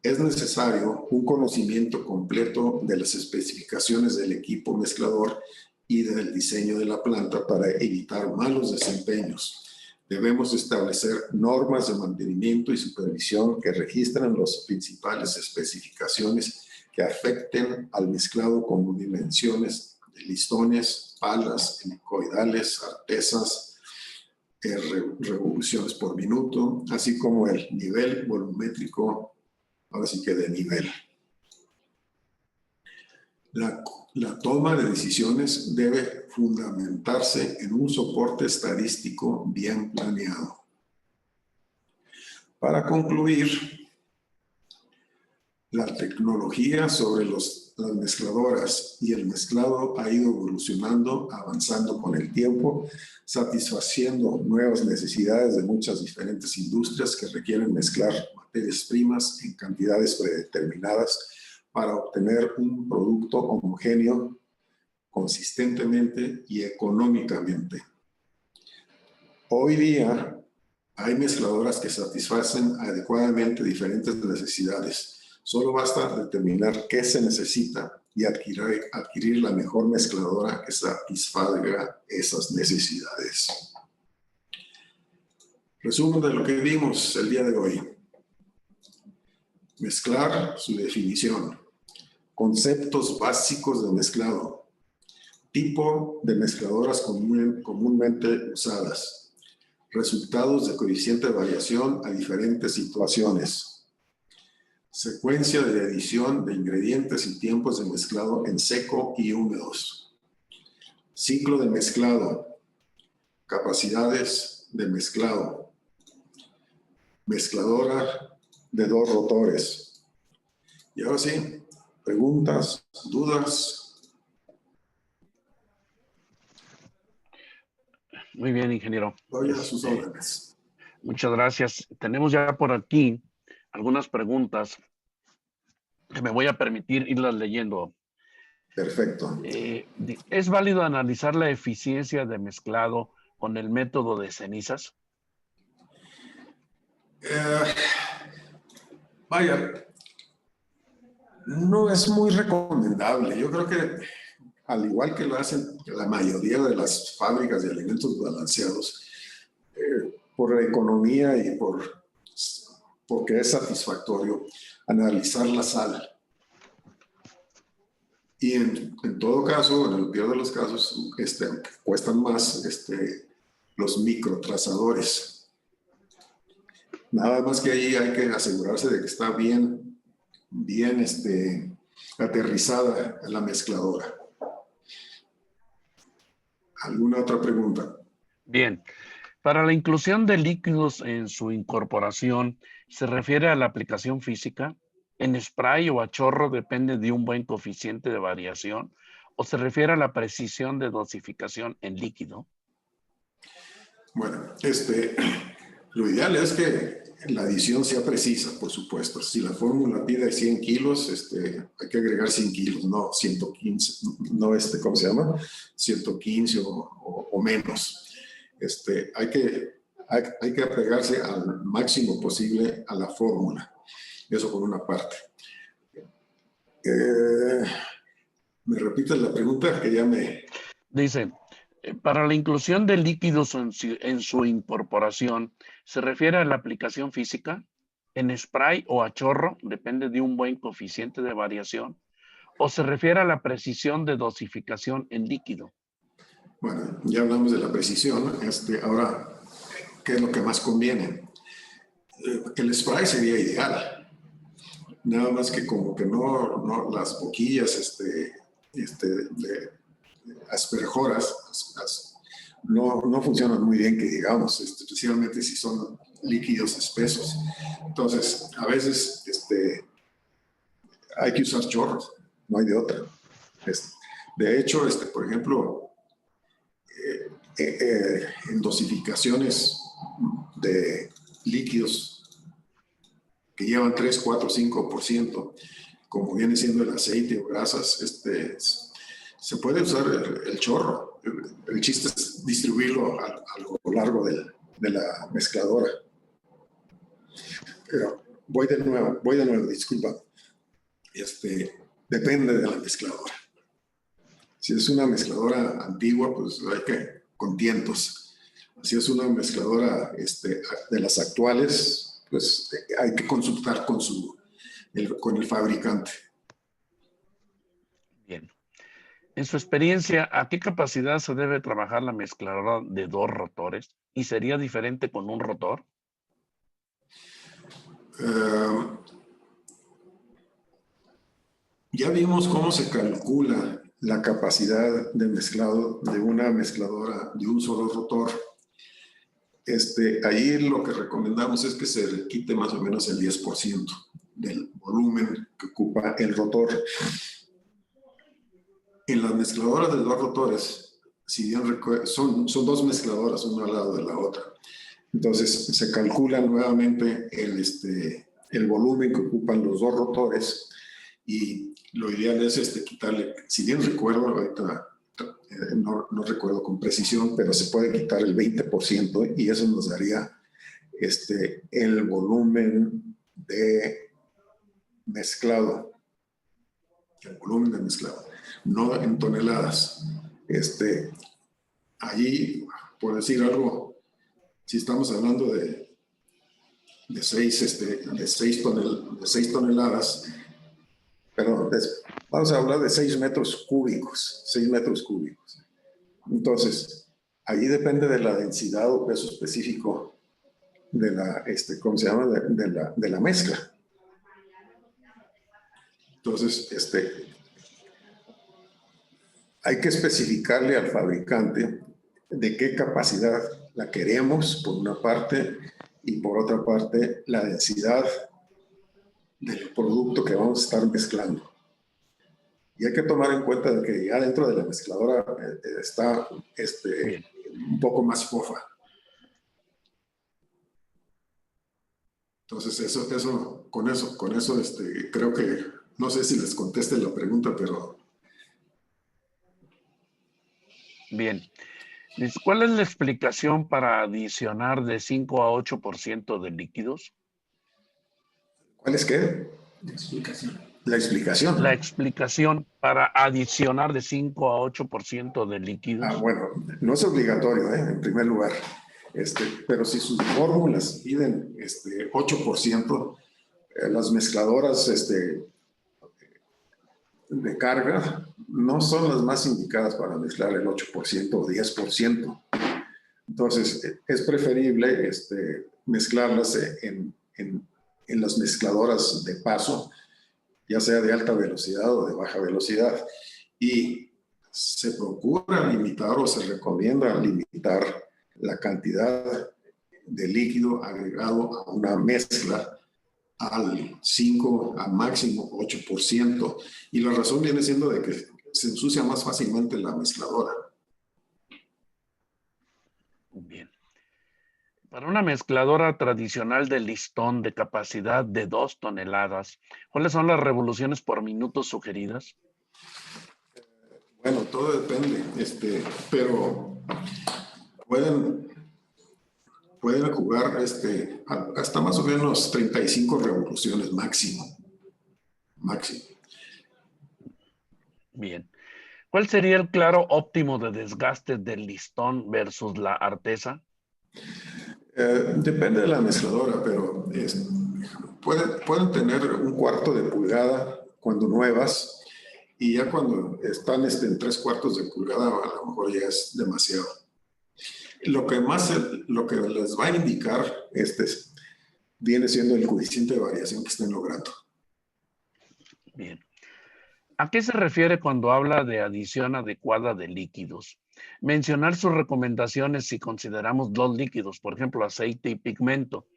Es necesario un conocimiento completo de las especificaciones del equipo mezclador y del diseño de la planta para evitar malos desempeños. Debemos establecer normas de mantenimiento y supervisión que registren las principales especificaciones que afecten al mezclado, como dimensiones de listones, palas, helicoidales, artesas, revoluciones por minuto, así como el nivel volumétrico, ahora sí que de nivel. La toma de decisiones debe fundamentarse en un soporte estadístico bien planeado. Para concluir, la tecnología sobre las mezcladoras y el mezclado ha ido evolucionando, avanzando con el tiempo, satisfaciendo nuevas necesidades de muchas diferentes industrias que requieren mezclar materias primas en cantidades predeterminadas para obtener un producto homogéneo consistentemente y económicamente. Hoy día hay mezcladoras que satisfacen adecuadamente diferentes necesidades. Solo basta determinar qué se necesita y adquirir la mejor mezcladora que satisfaga esas necesidades. Resumen de lo que vimos el día de hoy. Mezclar, su definición. Conceptos básicos de mezclado. Tipo de mezcladoras comúnmente usadas. Resultados de coeficiente de variación a diferentes situaciones. Secuencia de adición de ingredientes y tiempos de mezclado en seco y húmedos. Ciclo de mezclado. Capacidades de mezclado. Mezcladora de 2 rotores. Y ahora sí, preguntas, dudas. Muy bien, ingeniero. Doy a sus órdenes. Muchas gracias. Tenemos ya por aquí algunas preguntas que me voy a permitir irlas leyendo. Perfecto. ¿Es válido analizar la eficiencia de mezclado con el método de cenizas? Vaya, no es muy recomendable. Yo creo que al igual que lo hacen la mayoría de las fábricas de alimentos balanceados, por economía y porque es satisfactorio analizar la sal. Y en todo caso, en el peor de los casos, cuestan más los microtrazadores. Nada más que ahí hay que asegurarse de que está bien aterrizada la mezcladora. ¿Alguna otra pregunta? Bien. Para la inclusión de líquidos en su incorporación, ¿se refiere a la aplicación física? ¿En spray o a chorro depende de un buen coeficiente de variación? ¿O se refiere a la precisión de dosificación en líquido? Bueno, lo ideal es que la adición sea precisa, por supuesto. Si la fórmula pide 100 kilos, hay que agregar 100 kilos, no 115, no ¿cómo se llama? 115 o menos. Hay que apegarse al máximo posible a la fórmula. Eso por una parte. ¿Me repites la pregunta que ya me... Dice, para la inclusión de líquidos en su incorporación, ¿se refiere a la aplicación física? ¿En spray o a chorro? Depende de un buen coeficiente de variación. ¿O se refiere a la precisión de dosificación en líquido? Bueno, ya hablamos de la precisión. Ahora, ¿qué es lo que más conviene? El spray sería ideal. Nada más que como que no las boquillas de asperjoras no funcionan muy bien, que digamos, especialmente si son líquidos espesos. Entonces, a veces hay que usar chorros, no hay de otra. De hecho, por ejemplo, en dosificaciones de líquidos que llevan 3, 4, 5%, como viene siendo el aceite o grasas, se puede usar el chorro. El chiste es distribuirlo a lo largo de la mezcladora. Pero voy de nuevo, disculpa. Depende de la mezcladora. Si es una mezcladora antigua, pues hay que, con tientos. Si es una mezcladora de las actuales, pues hay que consultar con el fabricante. Bien. En su experiencia, ¿a qué capacidad se debe trabajar la mezcladora de 2 rotores? ¿Y sería diferente con un rotor? Ya vimos cómo se calcula la capacidad de mezclado de una mezcladora de un solo rotor. Ahí lo que recomendamos es que se le quite más o menos el 10% del volumen que ocupa el rotor. En las mezcladoras de 2 rotores, si bien son 2 mezcladoras, una al lado de la otra. Entonces se calcula nuevamente el volumen que ocupan los 2 rotores y lo ideal es quitarle, si bien recuerdo, ahorita no recuerdo con precisión, pero se puede quitar el 20% y eso nos daría el volumen de mezclado. El volumen de mezclado, no en toneladas. Allí, por decir algo, si estamos hablando de 6 toneladas, perdón, vamos a hablar de 6 metros cúbicos, 6 metros cúbicos. Entonces, ahí depende de la densidad o peso específico de la, ¿cómo se llama? De la mezcla. Entonces, hay que especificarle al fabricante de qué capacidad la queremos, por una parte, y por otra parte, la densidad del producto que vamos a estar mezclando. Y hay que tomar en cuenta de que ya dentro de la mezcladora está un poco más fofa. Entonces, con eso, creo que, no sé si les conteste la pregunta, pero Bien. Dice, ¿cuál es la explicación para adicionar de 5 a 8% de líquidos? ¿cuál es qué? La explicación. La explicación. La explicación para adicionar de 5 a 8% de líquidos. Bueno, no es obligatorio, en primer lugar. Pero si sus fórmulas piden 8%, las mezcladoras de carga no son las más indicadas para mezclar el 8% o 10%. Entonces, es preferible mezclarlas en las mezcladoras de paso, ya sea de alta velocidad o de baja velocidad. Y se procura limitar o se recomienda limitar la cantidad de líquido agregado a una mezcla al 5, a máximo 8%. Y la razón viene siendo de que se ensucia más fácilmente la mezcladora. Bien. Para una mezcladora tradicional de listón de capacidad de 2 toneladas, ¿cuáles son las revoluciones por minuto sugeridas? Bueno, todo depende, pero pueden jugar hasta más o menos 35 revoluciones máximo. Bien. ¿Cuál sería el claro óptimo de desgaste del listón versus la artesa? Depende de la mezcladora, pero pueden tener 1/4 de pulgada cuando nuevas, y ya cuando están en 3/4 de pulgada, a lo mejor ya es demasiado. Lo que les va a indicar viene siendo el coeficiente de variación que estén logrando. Bien. ¿A qué se refiere cuando habla de adición adecuada de líquidos? Mencionar sus recomendaciones si consideramos 2 líquidos, por ejemplo, aceite y pigmento.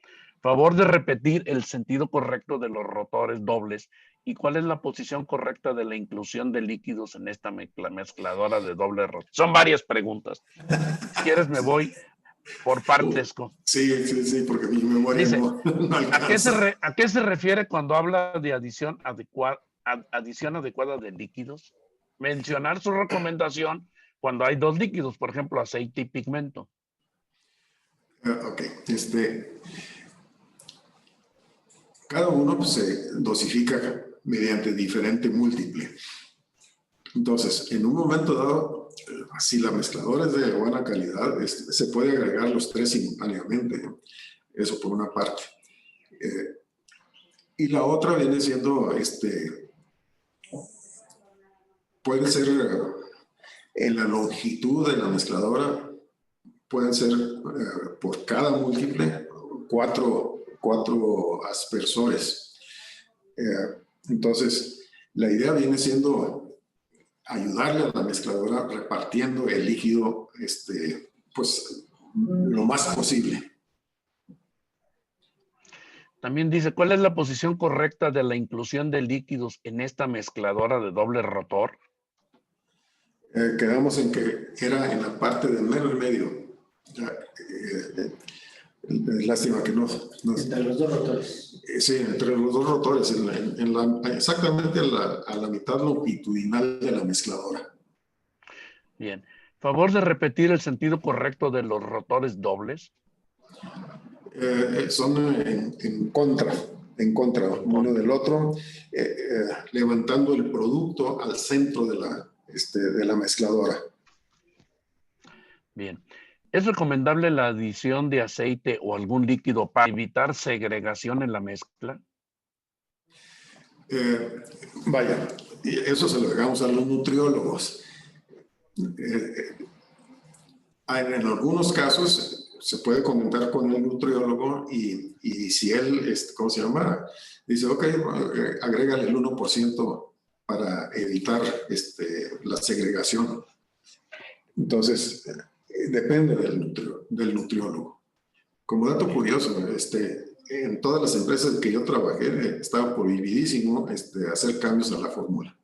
Favor de repetir el sentido correcto de los rotores dobles y cuál es la posición correcta de la inclusión de líquidos en esta mezcladora de doble rotor. Son varias preguntas. Si quieres me voy por partes. Sí, porque mi memoria Dice, no ¿a alcanza. qué se refiere cuando habla de adición adecuada de líquidos? Mencionar su recomendación cuando hay 2 líquidos, por ejemplo, aceite y pigmento. Ok, cada uno se dosifica mediante diferente múltiple. Entonces, en un momento dado, si la mezcladora es de buena calidad, se puede agregar los 3 simultáneamente. Eso por una parte. Y la otra viene siendo, puede ser en la longitud de la mezcladora, pueden ser por cada múltiple 4 aspersores. Entonces, la idea viene siendo ayudarle a la mezcladora repartiendo el líquido pues lo más posible. También dice, ¿cuál es la posición correcta de la inclusión de líquidos en esta mezcladora de doble rotor? Quedamos en que era en la parte del mero en medio. Lástima que no. Entre los dos rotores. Sí, entre los dos rotores, exactamente a la mitad longitudinal de la mezcladora. Bien. Favor de repetir el sentido correcto de los rotores dobles. Son en contra uno del otro, levantando el producto al centro de la mezcladora. Bien. ¿Es recomendable la adición de aceite o algún líquido para evitar segregación en la mezcla? Vaya, eso se lo dejamos a los nutriólogos. En algunos casos se puede comentar con el nutriólogo y si él, ¿cómo se llama? Dice, ok, agrégale el 1% para evitar la segregación. Entonces, depende del nutriólogo. Como dato curioso, en todas las empresas en que yo trabajé, estaba prohibidísimo hacer cambios a la fórmula.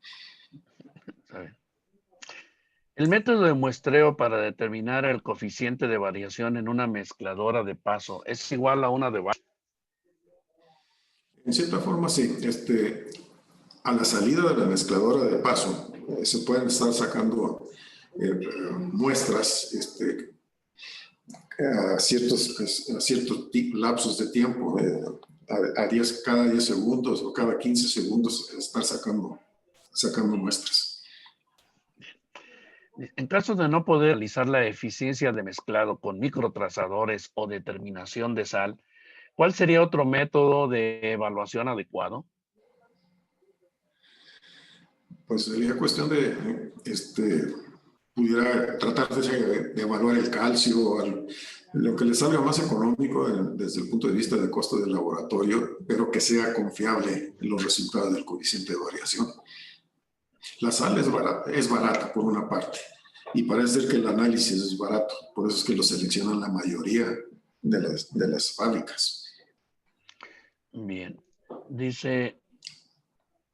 El método de muestreo para determinar el coeficiente de variación en una mezcladora de paso es igual a una de base. En cierta forma, sí. A la salida de la mezcladora de paso, se pueden estar sacando muestras a ciertos lapsos de tiempo, cada 10 segundos o cada 15 segundos, estar sacando muestras. En caso de no poder realizar la eficiencia de mezclado con microtrazadores o determinación de sal, ¿cuál sería otro método de evaluación adecuado? Pues sería cuestión de, pudiera tratar de evaluar el calcio, lo que le salga más económico desde el punto de vista del costo del laboratorio, pero que sea confiable en los resultados del coeficiente de variación. La sal es barata por una parte, y parece ser que el análisis es barato, por eso es que lo seleccionan la mayoría de las fábricas. Bien, dice,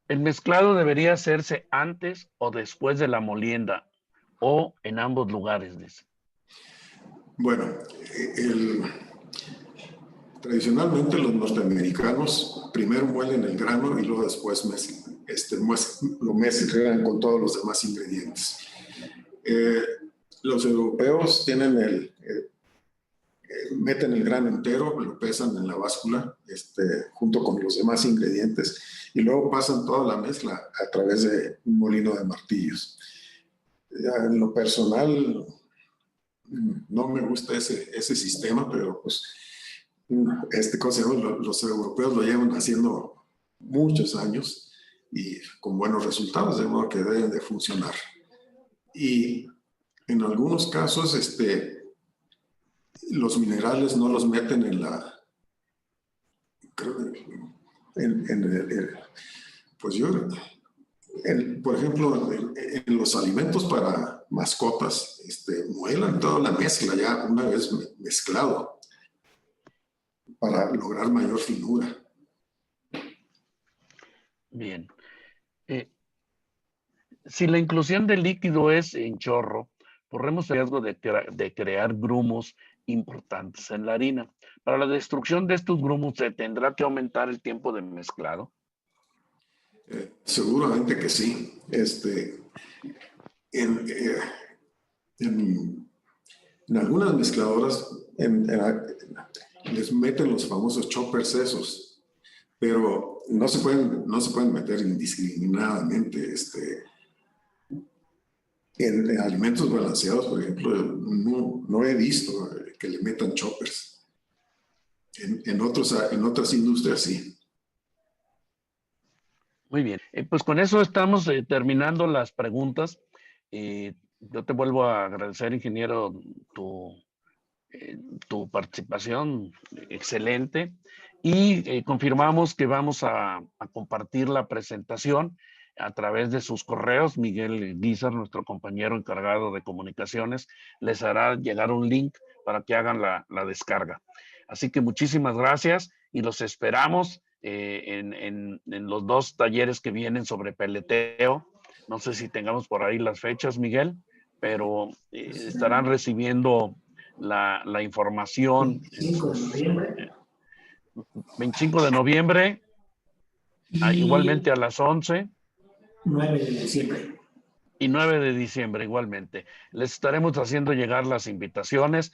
¿el mezclado debería hacerse antes o después de la molienda o en ambos lugares? Dice. Bueno, tradicionalmente los norteamericanos primero muelen el grano y luego después lo mezclan con todos los demás ingredientes. Los europeos meten el grano entero, lo pesan en la báscula junto con los demás ingredientes y luego pasan toda la mezcla a través de un molino de martillos. En lo personal, no me gusta ese sistema, pero pues los europeos lo llevan haciendo muchos años y con buenos resultados, de modo que deben de funcionar. Y en algunos casos, los minerales no los meten por ejemplo, en los alimentos para mascotas, muelan toda la mezcla ya una vez mezclado para lograr mayor finura. Bien. Si la inclusión de líquido es en chorro, corremos el riesgo de crear grumos importantes en la harina. Para la destrucción de estos grumos, ¿se tendrá que aumentar el tiempo de mezclado? Seguramente que sí. En algunas mezcladoras les meten los famosos choppers esos, pero no se pueden meter indiscriminadamente. En alimentos balanceados, por ejemplo, no he visto que le metan choppers. En otras industrias sí. Muy bien, pues con eso estamos terminando las preguntas. Yo te vuelvo a agradecer, ingeniero, tu participación excelente y confirmamos que vamos a compartir la presentación a través de sus correos. Miguel Guizar, nuestro compañero encargado de comunicaciones, les hará llegar un link para que hagan la descarga. Así que muchísimas gracias y los esperamos en los 2 talleres que vienen sobre peleteo. No sé si tengamos por ahí las fechas, Miguel, pero estarán recibiendo la información. 25 de noviembre. 25 de noviembre, igualmente a las 11. 9 de diciembre. Y 9 de diciembre igualmente. Les estaremos haciendo llegar las invitaciones.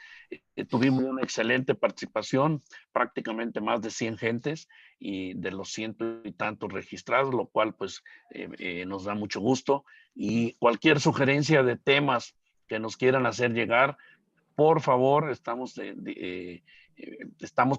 Tuvimos una excelente participación, prácticamente más de 100 gentes y de los 100 y tantos registrados, lo cual pues nos da mucho gusto. Y cualquier sugerencia de temas que nos quieran hacer llegar, por favor, estamos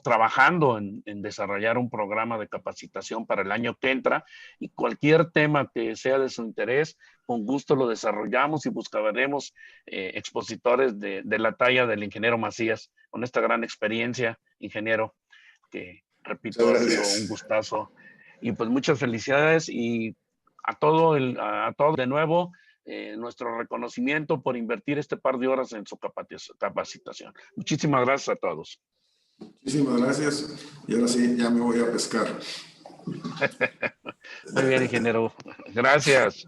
trabajando en desarrollar un programa de capacitación para el año que entra y cualquier tema que sea de su interés, con gusto lo desarrollamos y buscaremos expositores de la talla del ingeniero Macías, con esta gran experiencia, ingeniero, que repito, ha sido un gustazo. Y pues muchas felicidades y a todos de nuevo, nuestro reconocimiento por invertir este par de horas en su capacitación. Muchísimas gracias a todos. Muchísimas gracias. Y ahora sí, ya me voy a pescar. Muy bien, ingeniero. Gracias.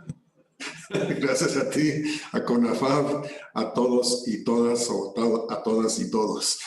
Gracias a ti, a CONAFAB, a todos y todas, o a todas y todos.